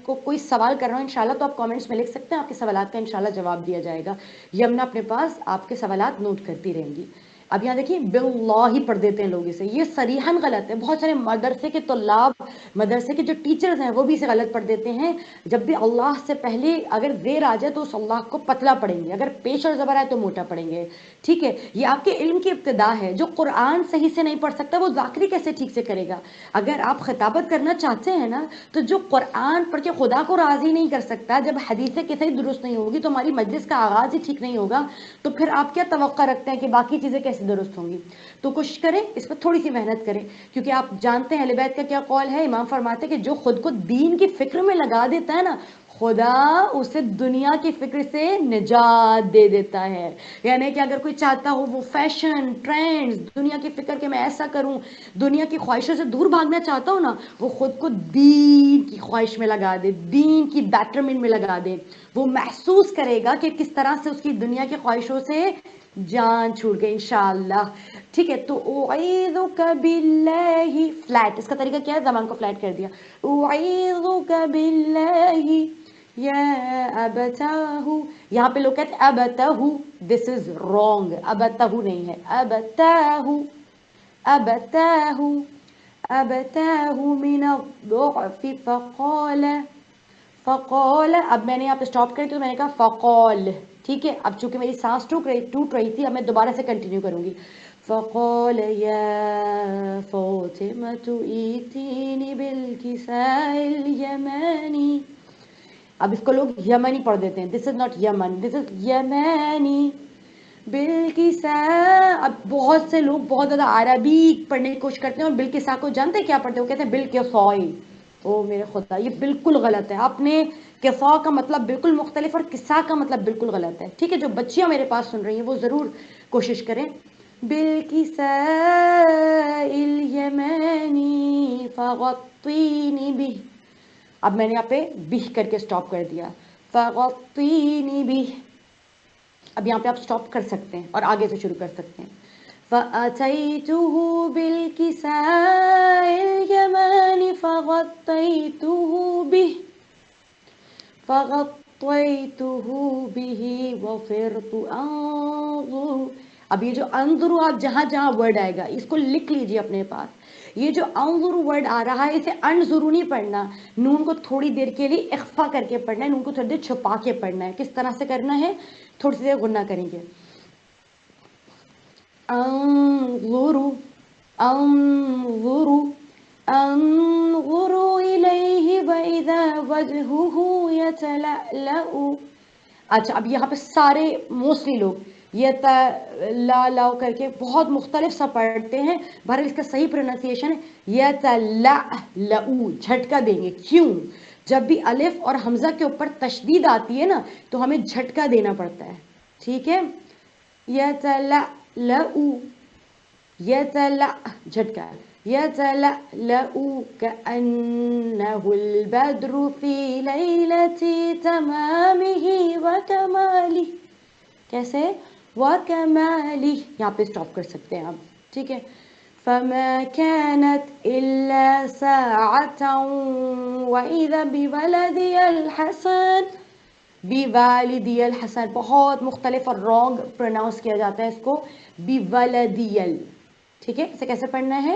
کو کوئی سوال کرنا ہو انشاءاللہ تو آپ کامنٹس میں لکھ سکتے ہیں، آپ کے سوالات کا انشاءاللہ جواب دیا جائے گا. یمنا اپنے پاس آپ کے سوالات نوٹ کرتی رہیں گی. اب یہاں دیکھیں باللہ ہی پڑھ دیتے ہیں لوگ اسے، یہ صریحاً غلط ہے. بہت سارے مدرسے کے طلاب، مدرسے کے جو ٹیچرز ہیں وہ بھی اسے غلط پڑھ دیتے ہیں. جب بھی اللہ سے پہلے اگر زیر آ جائے تو اس اللہ کو پتلا پڑھیں گے، اگر پیش اور زبر آئے تو موٹا پڑھیں گے. ٹھیک ہے، یہ آپ کے علم کی ابتدا ہے. جو قرآن صحیح سے نہیں پڑھ سکتا وہ ذاکری کیسے ٹھیک سے کرے گا؟ اگر آپ خطابت کرنا چاہتے ہیں نا، تو جو قرآن پڑھ کے خدا کو راضی نہیں کر سکتا، جب حدیثیں کسی درست نہیں ہوگی تو ہماری مجلس کا آغاز ہی ٹھیک نہیں ہوگا، تو پھر آپ کیا توقع رکھتے ہیں کہ باقی چیزیں کیسے درست ہوں گی؟ تو کوشش کریں اس پر تھوڑی سی محنت کریں، کیونکہ آپ جانتے ہیں اہل بیت کا کیا قول ہے. امام فرماتے ہیں کہ جو خود کو دین کی فکر میں لگا دیتا ہے نا، خدا اسے دنیا کی فکر سے نجات دے دیتا ہے. یعنی کہ اگر کوئی چاہتا ہو وہ فیشن ٹرینڈز دنیا کی فکر کہ میں ایسا کروں، دنیا کی خواہشوں سے دور بھاگنا چاہتا ہو نا، وہ خود کو دین کی خواہش میں لگا دے، دین کی بیٹرمنٹ میں لگا دے. وہ محسوس کرے گا کہ کس طرح سے اس کی دنیا کی خواہشوں سے جان چھوٹ گئی انشاءاللہ. ٹھیک ہے, تو اعیذک باللہ, فلیٹ, اس کا طریقہ کیا ہے, زبان کو فلیٹ کر دیا. اعیذک باللہ یا ابتاہ, یہاں پہ لوگ کہتے ہیں ابتاہ, دس از رانگ, ابتاہ نہیں ہے, ابتاہ, ابتاہ, ابتاہ من الضعف فقال, فقال, اب میں نے یہاں پہ اسٹاپ کری تو میں نے کہا فقال, ٹھیک ہے. اب چونکہ میری سانس ٹوٹ رہی تھی, اب میں دوبارہ سے کنٹینیو کروں گی. فقال یا فاطمة ایتینی بالکساء الیمانی, اب اس کو لوگ یمنی پڑھ دیتے ہیں, دس از ناٹ یمن, دس از یمانی, بالکساء. اب بہت سے لوگ بہت زیادہ عربی پڑھنے کی کوشش کرتے ہیں اور بالکساء کو جانتے ہیں کیا پڑھتے ہیں, وہ کہتے ہیں بالکسائی. او میرے خدا, یہ بالکل غلط ہے. آپ نے کفا کا مطلب بالکل مختلف اور قصہ کا مطلب بالکل غلط ہے. ٹھیک ہے, جو بچیاں میرے پاس سن رہی ہیں وہ ضرور کوشش کریں. بالکساء الیمانی فغطینی بہ, اب میں نے یہاں پہ بہ کر کے سٹاپ کر دیا, فغطینی بہ. اب یہاں پہ آپ سٹاپ کر سکتے ہیں اور آگے سے شروع کر سکتے ہیں. فَأَتَيْتُهُ بِالْكِسَاءِ الْيَمَانِ فَغَطَّيْتُهُ بِهِ, فَغَطَّيْتُهُ بِهِ وَصِرْتُ أَنظُرُ. اب یہ جو انظر, آپ جہاں جہاں ورڈ آئے گا اس کو لکھ لیجئے اپنے پاس. یہ جو انظر ورڈ آ رہا ہے اسے انظر نہیں پڑھنا, نون کو تھوڑی دیر کے لیے اخفا کر کے پڑھنا ہے, نون کو تھوڑی دیر چھپا کے پڑھنا ہے. کس طرح سے کرنا ہے, تھوڑی سی دیر غنہ کریں گے. انظر, انظر, انظر الیہ واذا وجہہ یتلألأ. اچھا, اب یہاں پہ سارے موسٹلی لوگ یہ لا کر کے بہت مختلف سا پڑھتے ہیں. بہرحال اس کا صحیح پروننسیشن ہے یتلألأ, جھٹکا دیں گے. کیوں؟ جب بھی الف اور حمزہ کے اوپر تشدید آتی ہے نا تو ہمیں جھٹکا دینا پڑتا ہے. ٹھیک ہے, یتلألأ, یتلأ, جھٹکا, یتلألأ کأنہ البدر فی لیلۃ تمامہ وکمالہ. کیسے؟ وکمالہ, یہاں پہ سٹاپ کر سکتے ہیں آپ. ٹھیک ہے, فما كانت الا ساعة واذا بولدی الحسن, بِوَالِدِيَ الْحَسَن, بہت مختلف اور رانگ پروناؤنس کیا جاتا ہے اس کو, بِوَلَدِيَل. ٹھیک ہے, اسے کیسے پڑھنا ہے,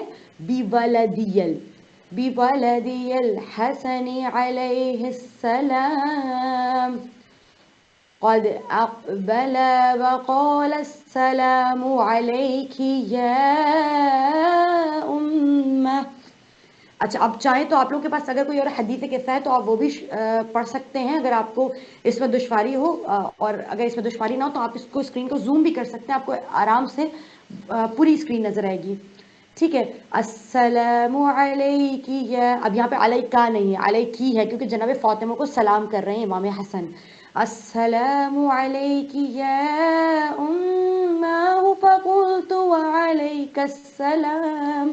بِوَلَدِيَل, بِوَلَدِيَ الْحَسَنِ عَلَيْهِ السَّلَامُ, قد اقبل وقال السلام علیک یا امہ. اچھا, اب چاہیں تو آپ لوگوں کے پاس اگر کوئی اور حدیث قصہ ہے تو آپ وہ بھی پڑھ سکتے ہیں اگر آپ کو اس میں دشواری ہو, اور اگر اس میں دشواری نہ ہو تو آپ اس کو اسکرین کو زوم بھی کر سکتے ہیں, آپ کو آرام سے پوری اسکرین نظر آئے گی. ٹھیک ہے, السلام علیک یا, اب یہاں پہ علیکہ نہیں ہے, علیکی ہے کیونکہ جناب فاطمہ کو سلام کر رہے ہیں امام حسن. السلام علیک یا امہ فقلت وعلیک السلام,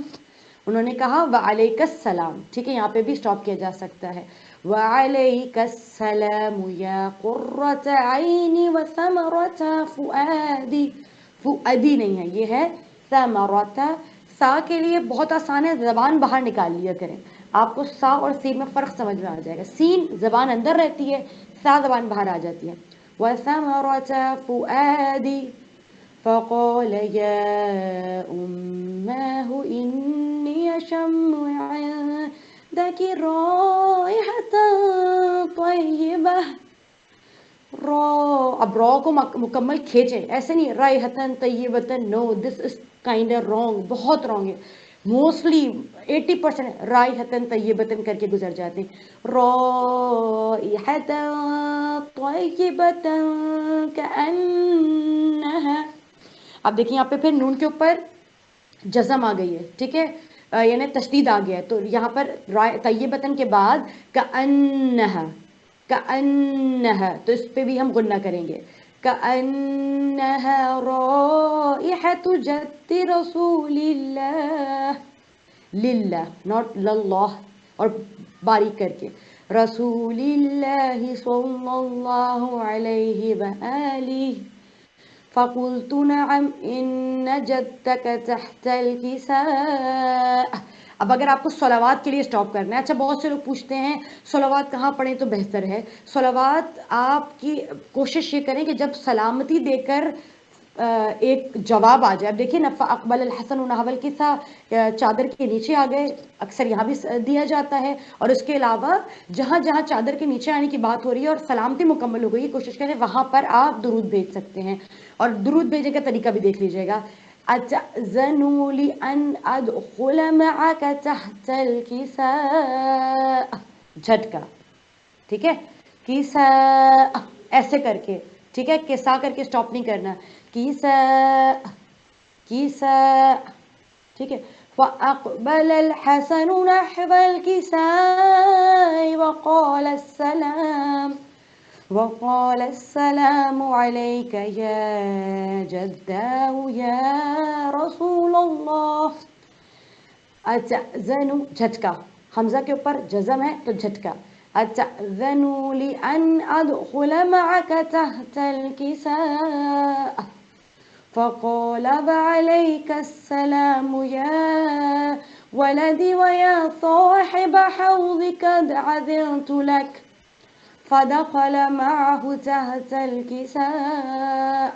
انہوں نے کہا وعلیک السلام. ٹھیک ہے, یہاں پہ بھی سٹاپ کیا جا سکتا ہے. وعلیک السلام یا قرۃ عینی وثمرۃ فؤادی, فؤادی نہیں ہے, یہ ہے ثمرۃ. سا کے لیے بہت آسان ہے, زبان باہر نکال لیا کریں, آپ کو سا اور سین میں فرق سمجھ میں آ جائے گا. سین زبان اندر رہتی ہے, سا زبان باہر آ جاتی ہے. وثمرۃ فؤادی فقال يا أماه إني أشم عندك رائحة طيبة. را, اب را کو مکمل کھینچیں, ایسے نہیں رائحة طیبة, نو, دس از کائنڈ رانگ, بہت رانگ ہے. موسٹلی 80% رائحة طیبة کر کے گزر جاتے ہیں. رائحة طیبة کأنها, اب دیکھیں یہاں پہ پھر نون کے اوپر جزم آ گئی ہے. ٹھیک ہے, یعنی تشدید آ گیا ہے, تو یہاں پر طیبتن کے بعد کأنہا, کأنہا, تو اس پہ بھی ہم غنہ کریں گے. کأنہا رائحۃ جد رسول اللہ, للہ ناٹ للہ, اور باریک کر کے, رسول اللہ صلی اللہ علیہ وآلہ فقلت نعم إن جدك تحت الكساء. اب اگر آپ کو صلوات کے لیے سٹاپ کرنا ہے، اچھا بہت سے لوگ پوچھتے ہیں صلوات کہاں پڑھیں تو بہتر ہے. صلوات آپ کی کوشش یہ کریں کہ جب سلامتی دے کر ایک جواب آ جائے. اب دیکھیے نا فاقبل الحسن نحو الکساء، چادر کے نیچے آ گئے، اکثر یہاں بھی دیا جاتا ہے. اور اس کے علاوہ جہاں جہاں چادر کے نیچے آنے کی بات ہو رہی ہے اور سلامتی مکمل ہو گئی، کوشش کریں وہاں پر آپ درود بھیج سکتے ہیں. اور درود بھیجنے کا طریقہ بھی دیکھ لیجئے گا. أتأذن لي أن أدخل معك تحت الكساء، جھٹکا، ٹھیک ہے، کساء ایسے کر کے، ٹھیک ہے، کسا کر کے سٹاپ نہیں کرنا، کساء کساء، ٹھیک ہے. فأقبل الحسن نحو الكساء وقال السلام عليك يا جداه يا رسول الله. أتأذن، جھٹکا، حمزہ کے اوپر جزم ہے تو جھٹکا. أتأذن لأن أدخل معك تحت الكساء فقال وعليك السلام يا ولدي ويا صاحب حوضك قد عذرت لك فدخل معه تحت الكساء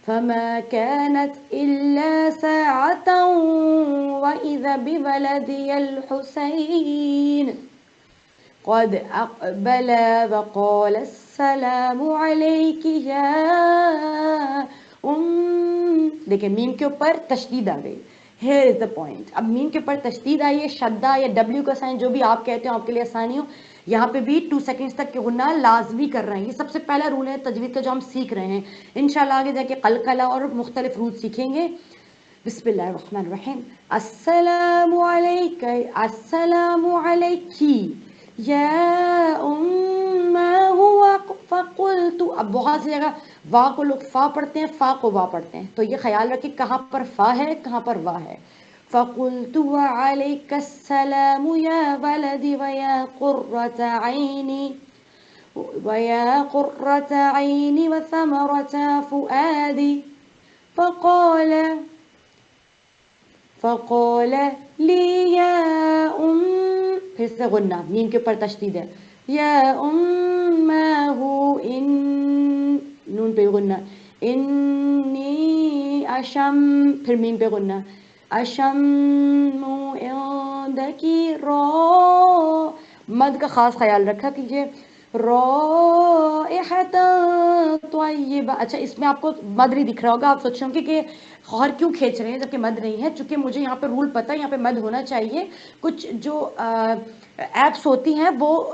فما كانت إلا ساعة وإذا بولدي الحسين قد أقبل وقال السلام عليك يا دیکھیں میم کے اوپر تشدید آ گئی. Here is the point. اب میم کے اوپر تشدید آئی ہے، شدہ یا ڈبلیو کا سائن جو بھی آپ کہتے ہو آپ کے لیے آسانی ہو، یہاں پہ بھی 2 سیکنڈز تک کے غنہ لازمی کر رہے ہیں. یہ سب سے پہلا رول ہے تجوید کا جو ہم سیکھ رہے ہیں. انشاءاللہ آگے جا کے قلقلہ اور مختلف رول سیکھیں گے. بسم اللہ الرحمن الرحیم. السلام علیک، السلام علیکی یا ہوا فقلت. اب بہت سی جگہ وا کو لوگ فا پڑھتے ہیں، فا کو وا پڑھتے ہیں، تو یہ خیال رکھیں کہاں پر فا ہے کہاں پر وا ہے. فقلت وعليك السلام يا ولدي ويا قرة عيني وثمرة فؤادي فقال لي يا پھر سے غنہ میم کے اوپر تشدید ہے، یا امہ ان نون پہ غنہ، انی اشم، پھر میم پہ غنہ، اشم عندکی را، مد کا خاص خیال رکھا کیجئے، رائحۃ طیبہ. اچھا اس میں آپ کو مد نہیں دکھ رہا ہوگا، آپ سوچ رہے ہوں گے کہ خواہر کیوں کھینچ رہے ہیں جبکہ مد نہیں ہے. چونکہ مجھے یہاں پہ رول پتہ ہے یہاں پہ مد ہونا چاہیے. کچھ جو ایپس ہوتی ہیں وہ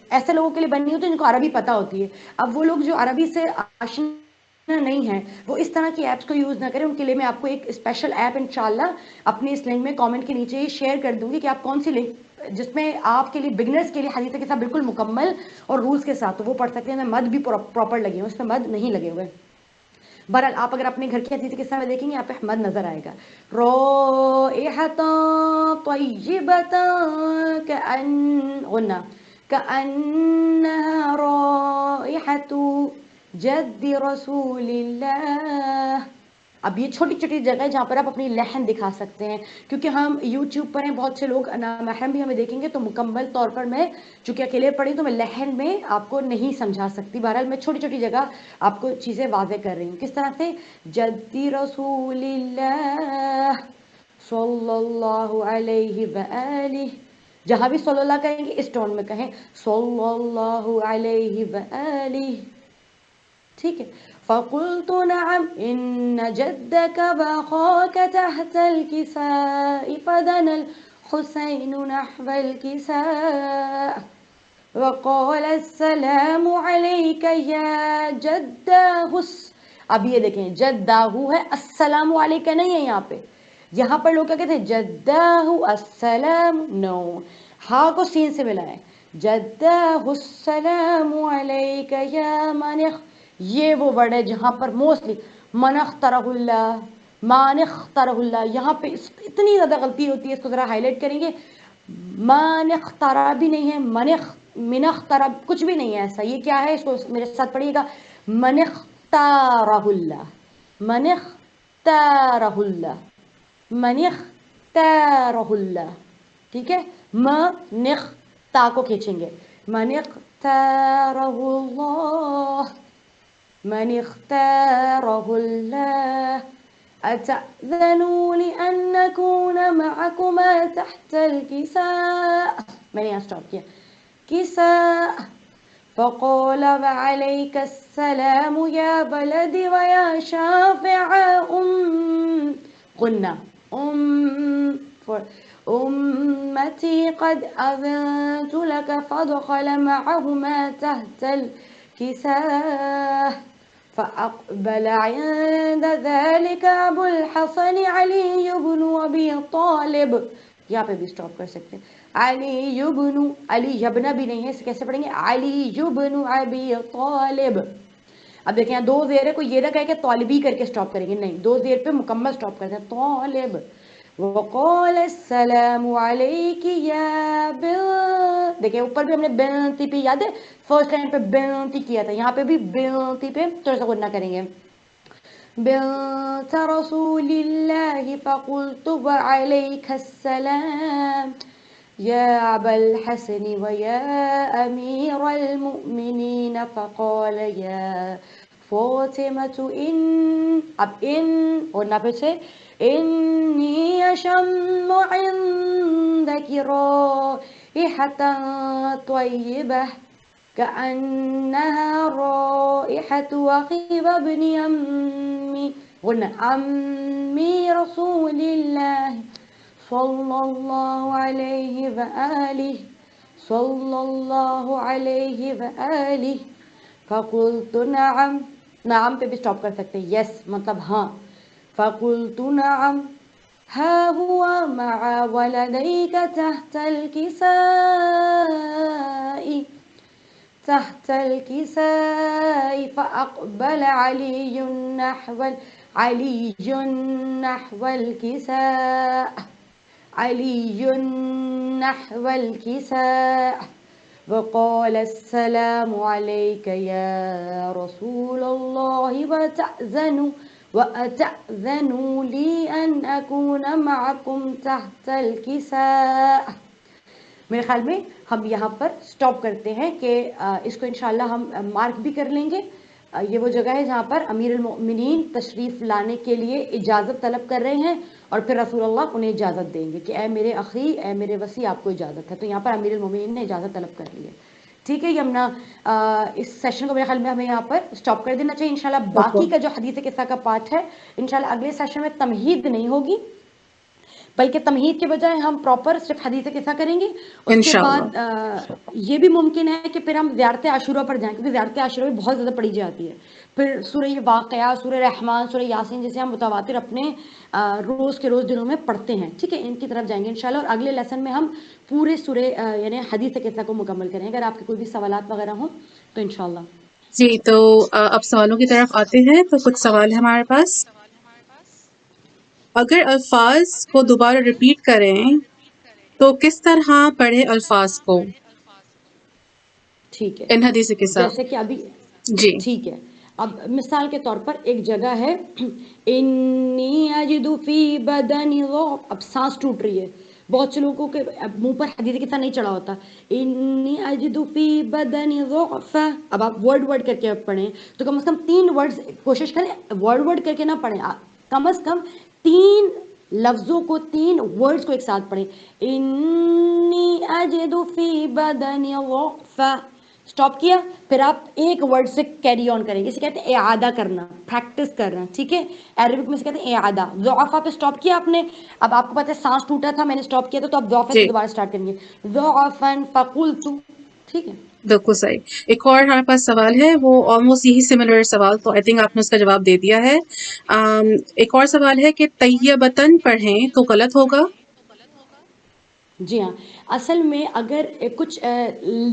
ایسے لوگوں کے لیے بنی ہوتی ہیں جن کو عربی پتہ ہوتی ہے. اب وہ لوگ جو عربی سے آشنا نہیں ہیں وہ اس طرح کی ایپس کو یوز نہ کریں. ان کے لیے میں آپ کو ایک اسپیشل ایپ انشاءاللہ اپنی اس لنک میں کامنٹ کے نیچے ہی شیئر کر دوں گی کہ آپ کون سی لنک جس میں آپ کے لیے بگنرز کے لیے حدیث کے ساتھ بالکل مکمل اور رولز کے ساتھ وہ پڑھ سکتے ہیں. مد بھی پراپر لگے ہوئے، اس میں مد نہیں لگے ہوئے. بہرحال آپ اگر اپنے گھر کی حدیث کے ساتھ دیکھیں گے آپ پہ مد نظر آئے گا. رائحۃ طیبۃ غنہ کأنها رائحۃ جد رسول اللہ. اب یہ چھوٹی چھوٹی جگہ ہے جہاں پر آپ اپنی لحن دکھا سکتے ہیں. کیونکہ ہم یوٹیوب پر ہیں، بہت سے لوگ نامحرم بھی ہمیں دیکھیں گے تو مکمل طور پر میں چونکہ اکیلے پڑھی تو میں لحن میں آپ کو نہیں سمجھا سکتی. بہرحال میں چھوٹی چھوٹی جگہ آپ کو چیزیں واضح کر رہی ہوں. کس طرح سے جدی رسول اللہ صلی اللہ علیہ وآلہ، جہاں بھی صلی اللہ کہیں گے اس ٹون میں کہیں صلی اللہ علیہ وآلہ، ٹھیک ہے. فقلت نعم ان جدك واخاك تحت الكساء فدنا الحسين نحو الكساء وقال السلام عليك يا جداه. اب یہ دیکھیں جداہو ہے، السلام علیکہ نہیں ہے. یہاں پر لوگ کیا کہتے ہیں جداہو السلام، نو، ہاں کو سین سے ملائیں، جداہو السلام علیکہ یا منخ. یہ وہ ورڈ ہے جہاں پر موسٹلی منخترہ اللہ، مانخترہ اللہ، یہاں پہ اتنی زیادہ غلطی ہوتی ہے. اس کو ذرا ہائی لائٹ کریں گے، مانخترہ بھی نہیں ہے، من اخترب کچھ بھی نہیں ہے ایسا. یہ کیا ہے؟ اس کو میرے ساتھ پڑھیے گا. من اختارہ اللہ، من اختارہ اللہ، من اختارہ اللہ. ٹھیک ہے، منخ تا کو کھینچیں گے. من اختارہ اللہ، من اختارہ اللہ. أتأذنوا لأن نكون معكما تحت الكساء. میں نے یہاں سٹاپ کیا. كساء. فقال وعليك السلام يا بلدي ويا شافع قلنا أمتي قد أذنت لك فادخل معهما تحت الكساء. فأقبل عند ذلك أبو الحسن علي بن أبي طالب. یہاں پہ بھی سٹاپ کر سکتے ہیں. علی بن، علی یبن بھی نہیں ہے، اسے کیسے پڑھیں گے؟ علی بن ابی طالب. اب دیکھیں یہاں دو زیر ہے، کوئی یہ نہ کہے کہ طالبی کر کے سٹاپ کریں گے، نہیں، دو زیر پہ مکمل سٹاپ کرتے ہیں. طالب. وقال السلام علیک یا بنت. دیکھیں اوپر بھی ہم نے بنتی پہ، یاد ہے فرسٹ لائن پہ بنتی کیا تھا، یہاں پہ بھی بنتی پہ تھوڑا سا غنہ کریں گے. بنت رسول اللہ فقلت وعلیک السلام يا أبا الحسن ويا أمير المؤمنين. فقال يا فاطمة اب اور نہ پھر سے إني أشم عندك رائحة طيبة كأنها رائحة أخي وابن أمي قلنا أمي رسول الله صلی اللہ علیہ وآلہ، صلی اللہ علیہ وآلہ. فقلت نعم. نعم پہ بھی سٹاپ کر سکتے ہیں، یس مطلب ہاں. فقلت نعم ها هو مع ولديك تحت الكساء، تحت الكساء. فأقبل علي نحو الكساء، علي نحو الكساء. وقال السلام عليك يا رسول الله وأتأذنوا لي أن أكون معكم تحت الكساء. میرے خیال میں ہم یہاں پر سٹاپ کرتے ہیں کہ اس کو انشاءاللہ ہم مارک بھی کر لیں گے. یہ وہ جگہ ہے جہاں پر امیر المؤمنین تشریف لانے کے لیے اجازت طلب کر رہے ہیں، اور پھر رسول اللہ انہیں اجازت دیں گے کہ اے میرے اخی، اے میرے وصی، آپ کو اجازت ہے. تو یہاں پر امیر المؤمنین نے اجازت طلب کر لی ہے. ٹھیک ہے، یہ ہم اس سیشن کو میرے خیال میں ہمیں یہاں پر سٹاپ کر دینا چاہیے. انشاءاللہ باقی کا جو حدیث قصہ کا پارٹ ہے، انشاءاللہ اگلے سیشن میں تمہید نہیں ہوگی، بلکہ تمہید کے بجائے ہم پراپر صرف حدیث قصہ کریں گے. اس کے بعد یہ بھی ممکن ہے کہ پھر ہم زیارت عاشورہ پر جائیں، کیونکہ زیارت عاشورہ بھی بہت زیادہ پڑھی جاتی ہے. پھر سورہ واقعہ، سورہ رحمان، سورہ یاسین جیسے ہم متواتر اپنے روز کے روز دنوں میں پڑھتے ہیں. ٹھیک ہے، ان کی طرف جائیں گے انشاءاللہ. اور اگلے لیسن میں ہم پورے سورہ یعنی حدیث قصہ کو مکمل کریں. اگر آپ کے کوئی بھی سوالات وغیرہ ہوں تو انشاءاللہ. جی، تو اب سوالوں کی طرف آتے ہیں. تو کچھ سوال ہے ہمارے پاس. اگر الفاظ کو دوبارہ ریپیٹ کریں تو کس طرح پڑھے الفاظ کو ٹھیک ہے، ان حدیث کے ساتھ؟ جیسے کہ ابھی جی ٹھیک ہے. اب مثال کے طور پر ایک جگہ ہے انی اجد فی بدنی ضعف. اب سانس ٹوٹ رہی ہے، بہت سے لوگوں کے منہ پر حدیث کے ساتھ نہیں چڑھا ہوتا. انی اجد فی بدنی ضعف. اب آپ ورڈ کر کے پڑھیں تو کم از کم 3 ورڈز کوشش کریں، ورڈ کر کے نہ پڑھیں، کم از کم 3 لفظوں کو، 3 ورڈز کو ایک ساتھ پڑھیں. انی اجد فی بدنی ضعف. سٹاپ کیا، پھر آپ ایک ورڈ سے کیری آن کریں گے. اسے کہتے ہیں اعادہ کرنا، پریکٹس کرنا. ٹھیک ہے، عربک میں سے کہتے ہیں اعادہ. ضعفہ پہ سٹاپ کیا آپ نے. اب آپ کو پتہ ہے سانس ٹوٹا تھا، میں نے سٹاپ کیا تھا، تو آپ ضعفہ سے جی، دوبارہ سٹارٹ کریں گے. ضعفا فقلت. ٹھیک ہے، بالکل صحیح. ایک اور ہمارے پاس سوال ہے، وہ آلموسٹ یہی سملر سوال، تو آئی تھنک آپ نے اس کا جواب دے دیا ہے. ایک اور سوال ہے کہ طیبتن پڑھیں تو غلط ہوگا؟ جی ہاں، اصل میں اگر کچھ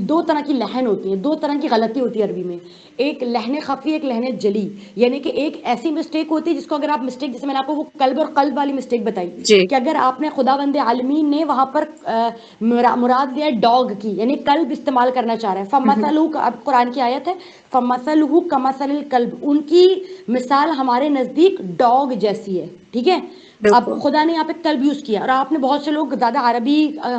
دو طرح کی لحن ہوتی ہیں، دو طرح کی غلطی ہوتی ہے عربی میں، ایک لحن خفی، ایک لحن جلی، یعنی کہ ایک ایسی مسٹیک ہوتی ہے جس کو اگر آپ مسٹیک، جیسے میں نے آپ کو وہ قلب اور قلب والی مسٹیک بتائی جی کہ اگر آپ نے خداوند عالمین نے وہاں پر مراد لیا ڈاگ کی، یعنی کلب استعمال کرنا چاہ رہے ہیں، فَمَثَلُهُ، اب قرآن کی آیت ہے فَمَثَلُهُ كَمَثَلِ الْكَلْبِ، ان کی مثال ہمارے نزدیک ڈاگ جیسی ہے، ٹھیک ہے. اب بالکل خدا نے یہاں پہ کلب یوز کیا، اور آپ نے بہت سے لوگ زیادہ عربی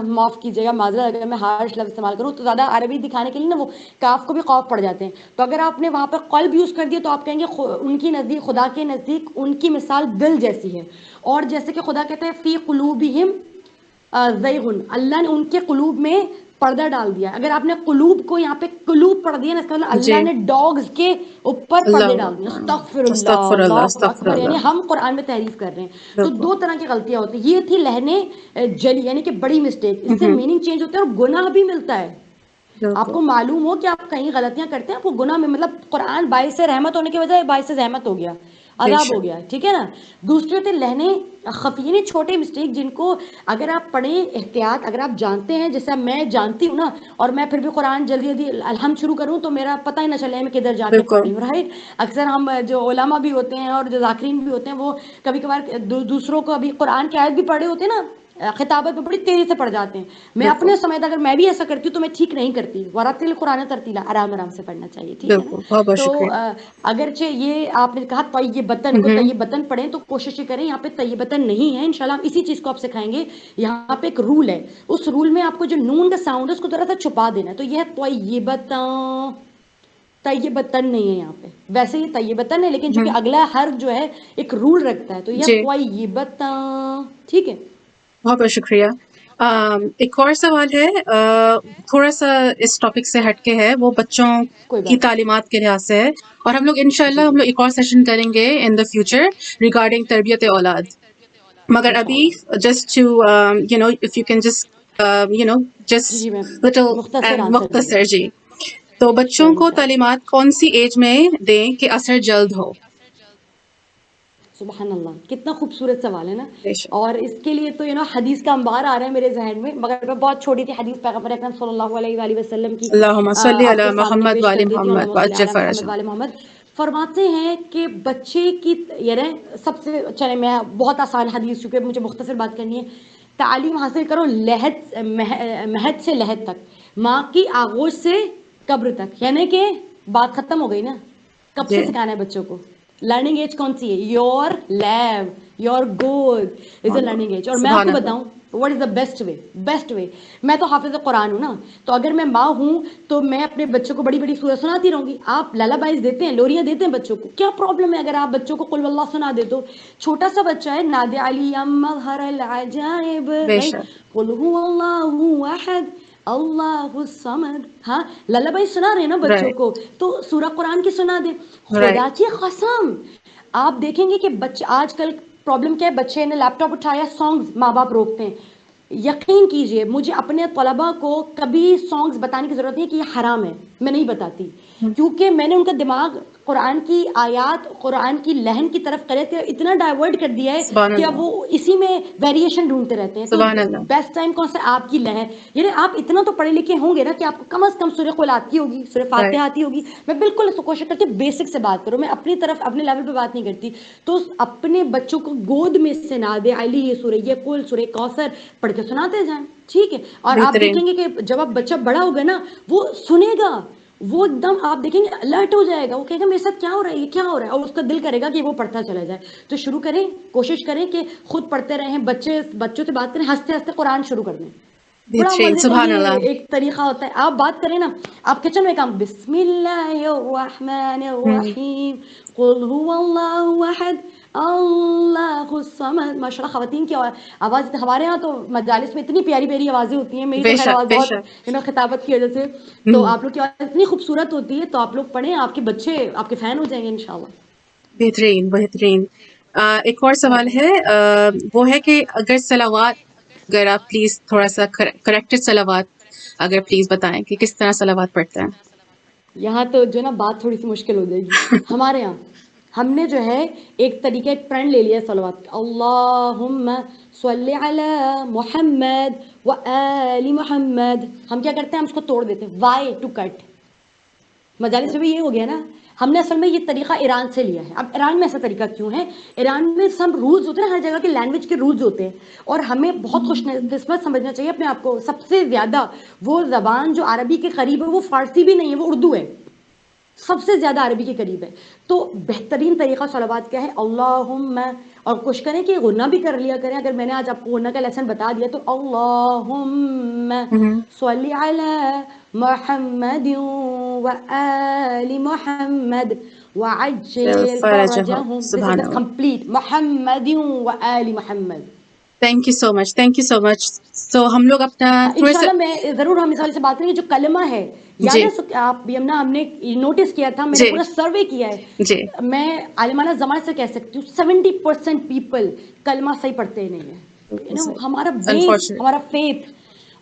معاف کیجیے گا، معذرت اگر میں ہارش لفظ استعمال کروں تو زیادہ عربی دکھانے کے لیے نا وہ کاف کو بھی خوف پڑ جاتے ہیں، تو اگر آپ نے وہاں پہ قلب یوز کر دیا تو آپ کہیں گے ان کی نزدیک، خدا کے نزدیک ان کی مثال دل جیسی ہے. اور جیسے کہ خدا کہتے ہیں فی قلوبہم زیغ، اللہ نے ان کے قلوب میں پردہ ڈال دیا. اگر آپ نے قلوب کو یہاں پہ قلوب پڑھ دیا نا، اس کا مطلب جی. اللہ نے ڈاگز کے اوپر پردے اللہ ڈال دیے. اکبر، استغفر اللہ، استغفر اللہ، اللہ استغفر اکبر. یعنی اللہ. ہم قرآن میں تحریف کر رہے ہیں. تو بالکل دو طرح کی غلطیاں ہوتی ہیں، یہ تھی لہنے جلی یعنی کہ بڑی مسٹیک، اس سے میننگ چینج ہوتا ہے اور گناہ بھی ملتا ہے. آپ بالکل کو معلوم ہو کہ آپ کہیں غلطیاں کرتے ہیں، آپ کو گناہ میں، مطلب قرآن باعث رحمت ہونے کی بجائے باعث زحمت ہو گیا، بے عذاب ہو شک. گیا، ٹھیک ہے نا. دوسری ہوتے لہنے خفی، یعنی چھوٹے مسٹیک جن کو اگر آپ پڑھیں احتیاط، اگر آپ جانتے ہیں، جیسا میں جانتی ہوں نا، اور میں پھر بھی قرآن جلدی جلدی الحمد شروع کروں تو میرا پتہ ہی نہ چلے میں کدھر جا کے پڑھ بالکل رہی ہوں، رائٹ. اکثر ہم جو علماء بھی ہوتے ہیں اور جو ذاکرین بھی ہوتے ہیں وہ کبھی کبھار دوسروں کو ابھی قرآن کی آیت بھی پڑھے ہوتے ہیں نا، خطابت میں بڑی تیزی سے پڑھ جاتے ہیں. میں بالکل اپنے سمے اگر میں بھی ایسا کرتی ہوں تو میں ٹھیک نہیں کرتی. ورتل قرآن ترتیلا، آرام آرام سے پڑھنا چاہیے، ٹھیک ہے نا. بالکل بہت بہت تو شکریہ. اگرچہ یہ آپ نے کہا طیبتن کو طیبتن پڑھیں تو کوشش کریں، یہاں پہ طیبتن نہیں ہے، انشاءاللہ ہم اسی چیز کو آپ سکھائیں گے. یہاں پہ ایک رول ہے، اس رول میں آپ کو جو نون کا ساؤنڈ ہے اس کو ذرا سا چھپا دینا ہے. تو یہ ہے طیبتن، طیبتن نہیں ہے یہاں پہ. ویسے یہ طیبتن ہے لیکن چونکہ اگلا حرف جو ہے ایک رول رکھتا ہے، تو یہ جی طیبتن، ٹھیک ہے. بہت بہت شکریہ. ایک اور سوال ہے، تھوڑا سا اس ٹاپک سے ہٹ کے ہے، وہ بچوں کوئی کی بات تعلیمات کے لحاظ سے ہے، اور ہم لوگ انشاءاللہ جی ہم جی لوگ ایک اور سیشن کریں گے ان دا فیوچر ریگارڈنگ تربیت اولاد. مگر ابھی انشاءاللہ. Just to you know if you can just you know جی جی میں جسٹ لٹل مختصر اینڈ آنسر دے مختصر دیتی جی. تو ہوں. شیئر بچوں کو انشاءاللہ. تعلیمات کون سی ایج میں دیں کہ اثر جلد ہو؟ سبحان اللہ، کتنا خوبصورت سوال ہے نا. بے شک. اور اس کے لیے تو حدیث کا انبار آ رہا ہے میرے ذہن میں، مگر میں بہت چھوٹی تھی، حدیث پیغمبر اکرم صلی اللہ علیہ وآلہ وسلم کی اللہم صلی آپ علی کے سامنے محمد پیش کر وعلی دیتی ہوں. محمد اللہم صلی وعجل علی محمد فرجہ. وعلی محمد. فرماتے ہیں کہ بچے کی، یعنی سب سے چلے میں بہت آسان حدیث، چونکہ مجھے مختصر بات کرنی ہے. تعلیم حاصل کرو مہد سے لہد تک، ماں کی آغوش سے قبر تک. یعنی کہ بات ختم ہو گئی نا. کب سے جی سکھانا ہے بچوں کو؟ لرننگ ایج کون سی ہے؟ یور لیب، یور گود از اے لرننگ ایج. اور میں آپ سبحان کو اللہ. بتاؤں what is the best way, best way. میں تو حافظ قرآن ہوں نا، تو اگر میں ماں ہوں تو میں اپنے بچوں کو بڑی بڑی سورت سناتی رہوں گی. آپ لالابائز دیتے ہیں، لوریاں دیتے ہیں بچوں کو، کیا پرابلم ہے اگر آپ بچوں کو قل واللہ سنا دے تو؟ چھوٹا سا بچہ ہے، نادع علی مظہر العجائب، بے رائٹ. شک. قل هو اللہ احد اللہ الصمد. ہاں، لالابائی سنا رہے ہیں نا بچوں رائٹ کو، تو سورہ قرآن کی سنا دیں. رائٹ. خدا کی قسم آپ دیکھیں گے کہ بچے آج کل پرابلم کیا ہے، بچے نے لیپ ٹاپ اٹھایا، سانگز ماں باپ روکتے ہیں. یقین کیجئے مجھے اپنے طلباء کو کبھی سانگز بتانے کی ضرورت نہیں ہے کہ یہ حرام ہے، میں نہیں بتاتی، کیونکہ میں نے ان کا دماغ قرآن کی آیات، قرآن کی لہن کی طرف کرے تھے، اتنا ڈائیورٹ کر دیا ہے سبحان کہ اب اللہ. وہ اسی میں ویریشن ڈھونڈتے رہتے ہیں. تو سبحان اللہ. بیسٹ ٹائم کون سا؟ آپ کی لہر. یعنی آپ اتنا تو پڑھے لکھے ہوں گے نا کہ آپ کو کم از کم سورہ قل آتی ہوگی، سورہ فاتحہ رائٹ. آتی ہوگی. میں بالکل کوشش کرتی ہوں بیسک سے بات کروں، میں اپنی طرف اپنے لیول پہ بات نہیں کرتی. تو اپنے بچوں کو گود میں سے نادع علی، یہ سورہ، یہ قل، سورہ کوثر پڑھ کے سناتے جائیں، ٹھیک ہے. اور آپ بہترین. دیکھیں گے کہ جب آپ بچہ بڑا ہوگا نا، وہ سنے گا، وہ ایک دم آپ دیکھیں گے الرٹ ہو جائے گا، وہ کہے گا میرے ساتھ کیا ہو رہا ہے، یہ کیا ہو رہا ہے، اور اس کا دل کرے گا کہ وہ پڑھتا چلا جائے. تو شروع کریں، کوشش کریں کہ خود پڑھتے رہیں، بچوں سے بات کریں، ہنستے ہنستے قرآن شروع کر دیں. بڑا بہترین. مزے کا سبحان یہ اللہ. ایک طریقہ ہوتا ہے. آپ بات کریں نا، آپ کچن میں کام، بسم اللہ الرحمن الرحیم قل هو اللہ احد اللہ الصمد. ماشاء اللہ خواتین کی آواز، ہمارے ہاں تو مجالس میں اتنی پیاری پیاری آوازیں ہوتی ہیں، میری بے تو خیر شک آواز بے بہت شک. خطابت کی وجہ سے، تو آپ لوگ کی آواز اتنی خوبصورت ہوتی ہے، تو آپ لوگ پڑھیں، آپ کے بچے آپ کے فین ہو جائیں گے انشاءاللہ. بہترین بہترین. ایک اور سوال ہے، وہ ہے کہ اگر صلوات، اگر آپ پلیز تھوڑا سا کریکٹڈ صلوات اگر پلیز بتائیں کہ کس طرح صلوات پڑھتے ہیں. یہاں تو جو نا بات تھوڑی سی مشکل ہو جائے گی. ہمارے یہاں ہم نے جو ہے ایک طریقہ، ایک ٹرینڈ لے لیا ہے صلوات کا. اللہم صلی علی محمد و آل محمد. ہم کیا کرتے ہیں, ہم اس کو توڑ دیتے ہیں, وائی ٹو کٹ. مجالس میں بھی یہ ہو گیا نا, ہم نے اصل میں یہ طریقہ ایران سے لیا ہے. اب ایران میں ایسا طریقہ کیوں ہے, ایران میں سب رولز ہوتے ہیں, ہر جگہ کے لینگویج کے رولز ہوتے ہیں, اور ہمیں بہت خوش قسمت سمجھنا چاہیے اپنے آپ کو. سب سے زیادہ وہ زبان جو عربی کے قریب ہے وہ فارسی بھی نہیں ہے, وہ اردو ہے, سب سے زیادہ عربی کے قریب ہے. تو بہترین طریقہ صلوات کیا ہے, اللہم, اور کوشش کریں کہ غنہ بھی کر لیا کریں. اگر میں نے آج آپ کو غنہ کا لیسن بتا دیا تو اللہم صلی علی محمد و آل محمد وعجل فرجهم. This is سبحان the اللہ. complete محمد و آل محمد. Thank you so much, thank you so much. So ہم لوگ اپنا تھوڑے سے انشاءاللہ میں ضرور ہم اس والے سے بات کریں گے. جو کلمہ ہے, یاد ہے آپ یمنا, ہم نے نوٹس کیا تھا, میں نے پورا سروے کیا ہے, جی میں عالمانہ زمانے سے کہہ سکتی ہوں 70% پیپل کلمہ صحیح پڑھتے ہی نہیں ہے. ہمارا بیس, ہمارا فیتھ.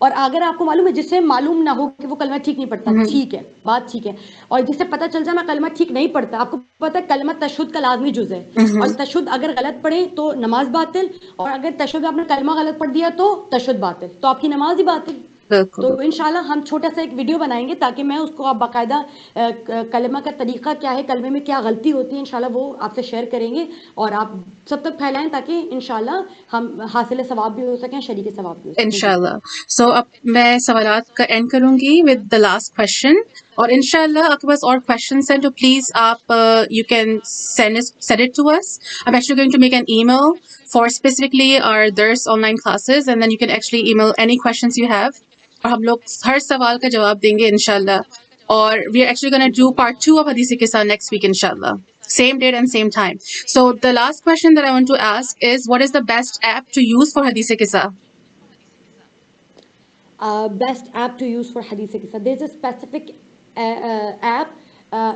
اور اگر آپ کو معلوم ہے, جسے معلوم نہ ہو کہ وہ کلمہ ٹھیک نہیں پڑھتا, ٹھیک ہے, بات ٹھیک ہے, اور جسے پتہ چل جائے میں کلمہ ٹھیک نہیں پڑھتا, آپ کو پتہ ہے کلمہ تشہد کا لازمی جز ہے, اور تشہد اگر غلط پڑھے تو نماز باطل, اور اگر تشہد آپ نے کلمہ غلط پڑھ دیا تو تشہد باطل, تو آپ کی نماز ہی باطل. تو انشاءاللہ ہم چھوٹا سا ایک ویڈیو بنائیں گے تاکہ میں اس کو آپ باقاعدہ کلمہ کا طریقہ کیا ہے, کلمے میں کیا غلطی ہوتی ہے, انشاءاللہ وہ آپ سے شیئر کریں گے, اور آپ سب تک پھیلائیں تاکہ انشاءاللہ ہم حاصل ثواب بھی ہو سکیں, شریک ثواب بھی ہو سکیں. انشاءاللہ. سو اب میں سوالات کا اینڈ کروں گی ود دا لاسٹ کوشچن, اور انشاءاللہ آپ کے پاس اور کوشچنس ہیں تو پلیز آپ you can send it to us. I'm actually going to make an email for specifically our Dars online classes, and then you can actually email any questions you have. اور ہم لوگ ہر سوال کا جواب دیں گے انشاءاللہ. اور we are actually going to do part 2 of Hadith Qissa next week inshallah. Same date and same time. So the last question that I want to ask is, what is the best app to use for Hadith Qissa? Best app to use for Hadith Qissa. There's a specific app,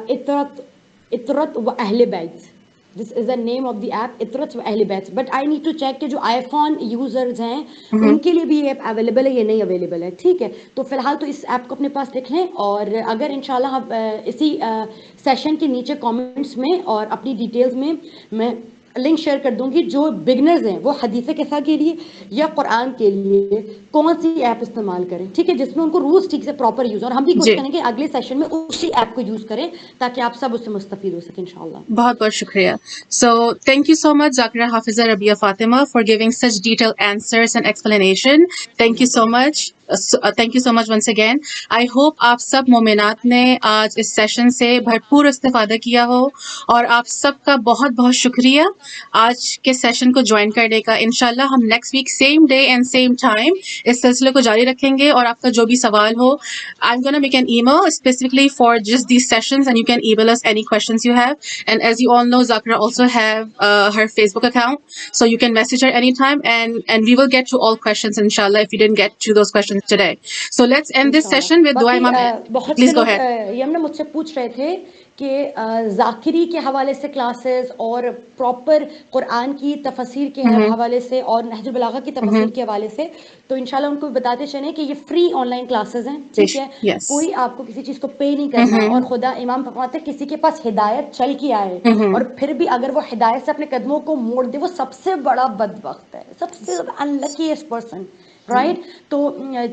Itrat wa Ahl Bayt. This is the name of the app, Itrat wa Ahl Bayt. But I need to check کہ جو آئی phone users ہیں ان کے لیے بھی یہ app available ہے یا نہیں اویلیبل ہے. ٹھیک ہے, تو فی الحال تو اس ایپ کو اپنے پاس لکھ لیں, اور اگر انشاءاللہ ہم اسی سیشن کے نیچے کامنٹس میں اور اپنی ڈیٹیلز میں لنک شیئر کر دوں گی, جو بگنرز ہیں وہ حدیث قصہ کے لیے یا قرآن کے لیے کون سی ایپ استعمال کریں, ٹھیک ہے, جس میں ان کو رولز ٹھیک سے پراپر یوز, اور ہم بھی کوشش کریں کہ اگلے سیشن میں اسی ایپ کو یوز کریں تاکہ آپ سب اس سے مستفید ہو سکیں انشاءاللہ. بہت بہت شکریہ. So thank you so much Zakira Hafiza Rabia Fatima for giving such detailed answers and explanation. Thank you so much. Thank you so much once again. I hope آپ سب مومنات نے آج اس سیشن سے بھرپور استفادہ کیا ہو, اور آپ سب کا بہت بہت شکریہ آج کے سیشن کو جوائن کرنے کا. انشاءاللہ ہم next week same day and same time اس سلسلے کو جاری رکھیں گے, اور آپ کا جو بھی سوال ہو, I'm gonna make an email specifically for just these sessions, and you can email us any questions you have. And as you all know, Zakira also have her Facebook account, so you can message her anytime, and we will get to all questions inshallah if you didn't get to those questions today. So let's end this session with dua imam. بہت Please سے go لوگ ahead. یہ مجھ سے پوچھ رہے تھے کہ ذاکری کے حوالے سے کلاسز اور پراپر قرآن کی تفسیر کے حوالے سے اور نہج البلاغہ کی تفسیر کے حوالے سے, تو انشاءاللہ ان کو بتاتے چلیں کہ یہ فری آن لائن کلاسز ہیں, ٹھیک ہے, کوئی آپ کو کسی چیز کو پے نہیں کرنا. اور خدا امام فرماتے ہیں کسی کے پاس ہدایت چل کے آئے اور پھر بھی اگر وہ ہدایت سے اپنے قدموں کو موڑ دے, وہ سب سے بڑا بدبخت ہے, سب سے انلکیسٹ پرسن, رائٹ. تو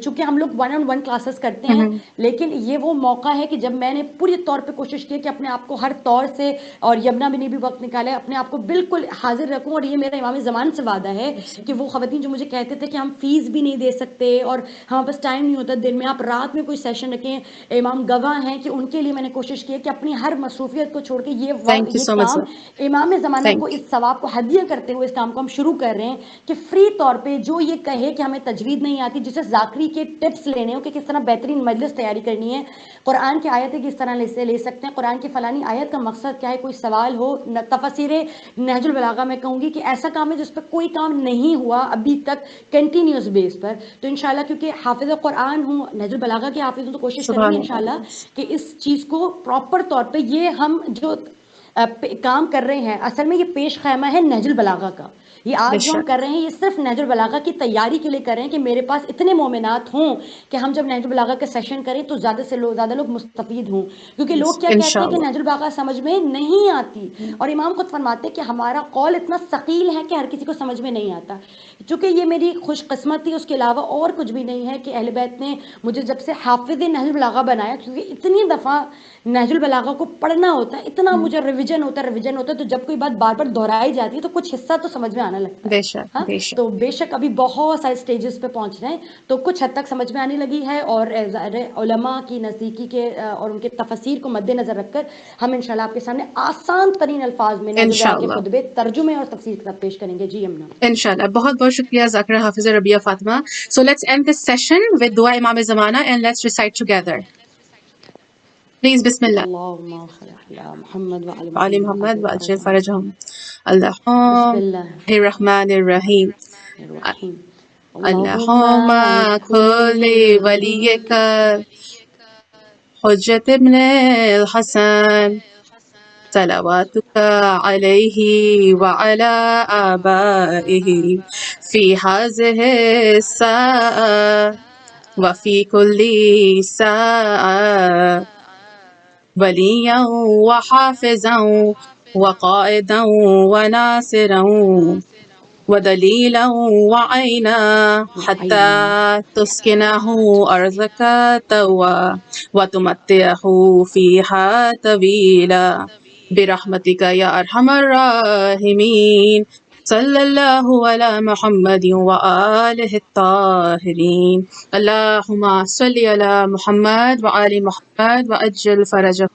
چونکہ ہم لوگ 1-on-1 کلاسز کرتے ہیں, لیکن یہ وہ موقع ہے کہ جب میں نے پوری طور پہ کوشش کی کہ اپنے آپ کو ہر طور سے, اور یمنا بھی نے بھی وقت نکالا ہے, اپنے آپ کو بالکل حاضر رکھوں. اور یہ میرا امام زمان سے وعدہ ہے کہ وہ خواتین جو مجھے کہتے تھے کہ ہم فیس بھی نہیں دے سکتے اور ہمارے پاس ٹائم نہیں ہوتا دن میں, آپ رات میں کوئی سیشن رکھیں, امام گواہ ہیں کہ ان کے لیے میں نے کوشش کی کہ اپنی ہر مصروفیت کو چھوڑ کے یہ کام امام زمانہ کو اس ثواب کو ہدیہ کرتے ہوئے اس کام کو ہم شروع کر رہے ہیں کہ فری طور پہ جو یہ کہے کہ ہمیں تجوید نہیں آتی, جسے ذاکری کے ٹپس لینے ہو کہ کس طرح بہترین مجلس تیاری کرنی ہے, قرآن کی آیتیں کس طرح سے لے سکتے ہیں, قرآن کی فلانی آیت کا مقصد کیا ہے, کوئی سوال ہو, تفسیر نہج البلاغہ میں کہوں گی کہ ایسا کام ہے جس پہ کوئی کام نہیں ہوا ابھی تک کنٹینیوس بیس پر, تو انشاءاللہ کیونکہ حافظ قرآن ہوں, نہج البلاغہ کے حافظ ہوں, تو کوشش کریں گے انشاءاللہ کہ اس چیز کو پراپر طور پہ, یہ ہم جو کام کر رہے ہیں اصل میں یہ پیش خیمہ ہے نہج البلاغہ کا, یہ آج بے جو ہم شک کر رہے ہیں یہ صرف نہج البلاغہ کی تیاری کے لیے کر رہے ہیں کہ میرے پاس اتنے مومنات ہوں کہ ہم جب نہج البلاغہ کا سیشن کریں تو زیادہ لوگ مستفید ہوں، کیونکہ لوگ کیا کہتے ہیں کہ انشاءاللہ نہج البلاغہ سمجھ میں نہیں آتی، اور امام خود فرماتے ہیں کہ ہمارا قول اتنا ثقیل ہے کہ ہر کسی کو سمجھ میں نہیں آتا۔ چونکہ یہ میری خوش قسمت تھی، اس کے علاوہ اور کچھ بھی نہیں ہے کہ اہل بیت نے مجھے جب سے حافظ نہج البلاغہ بنایا، کیونکہ اتنی دفعہ نہج البلاغہ کو پڑھنا ہوتا ہے، اتنا مجھے ریویژن ہوتا ہے، تو جب کوئی بات بار بار دہرائی جاتی ہے تو کچھ حصہ تو سمجھ میں آنے لگتا ہے۔ بے شک ہاں بے شک تو بے شک ابھی بہت سارے سٹیجز پہ پہنچ رہے ہیں، تو کچھ حد تک سمجھ میں آنے لگی ہے، اور علماء کی نزدیکی کے اور ان کے تفسیر کو مد نظر رکھ کر ہم انشاءاللہ آپ کے سامنے آسان ترین الفاظ میں نہج البلاغہ کے انشاءاللہ خطبے ترجمے اور تفسیر کے ساتھ پیش کریں گے۔ جی امنا۔ انشاءاللہ بہت بہت شکریہ ذاکرہ حافظہ ربیہ Fatima. So let's end this session with dua Imam Zamana and let's recite together. Please Bismillah. اللهم صل على محمد وعلى Ali محمد Muhammad وعجل wa ajil فرجهم. farajahum. بسم الله Allahumma Rahim. الرحيم. Allahumma kulli waliyika Hujjat ibn al-Hasan صلواتك عليه وعلى آبائه في هذه الساعة وفي كل ساعة وليا وحافظا وقائدا وناصرا ودليلا وعينا حتى تسكنه أرضك توا وتمتعه فيها طويلا برحمتك يا أرحم الراحمين صلى الله على محمد وآله الطاهرين اللهم صل على محمد وآل محمد وأجل فرجه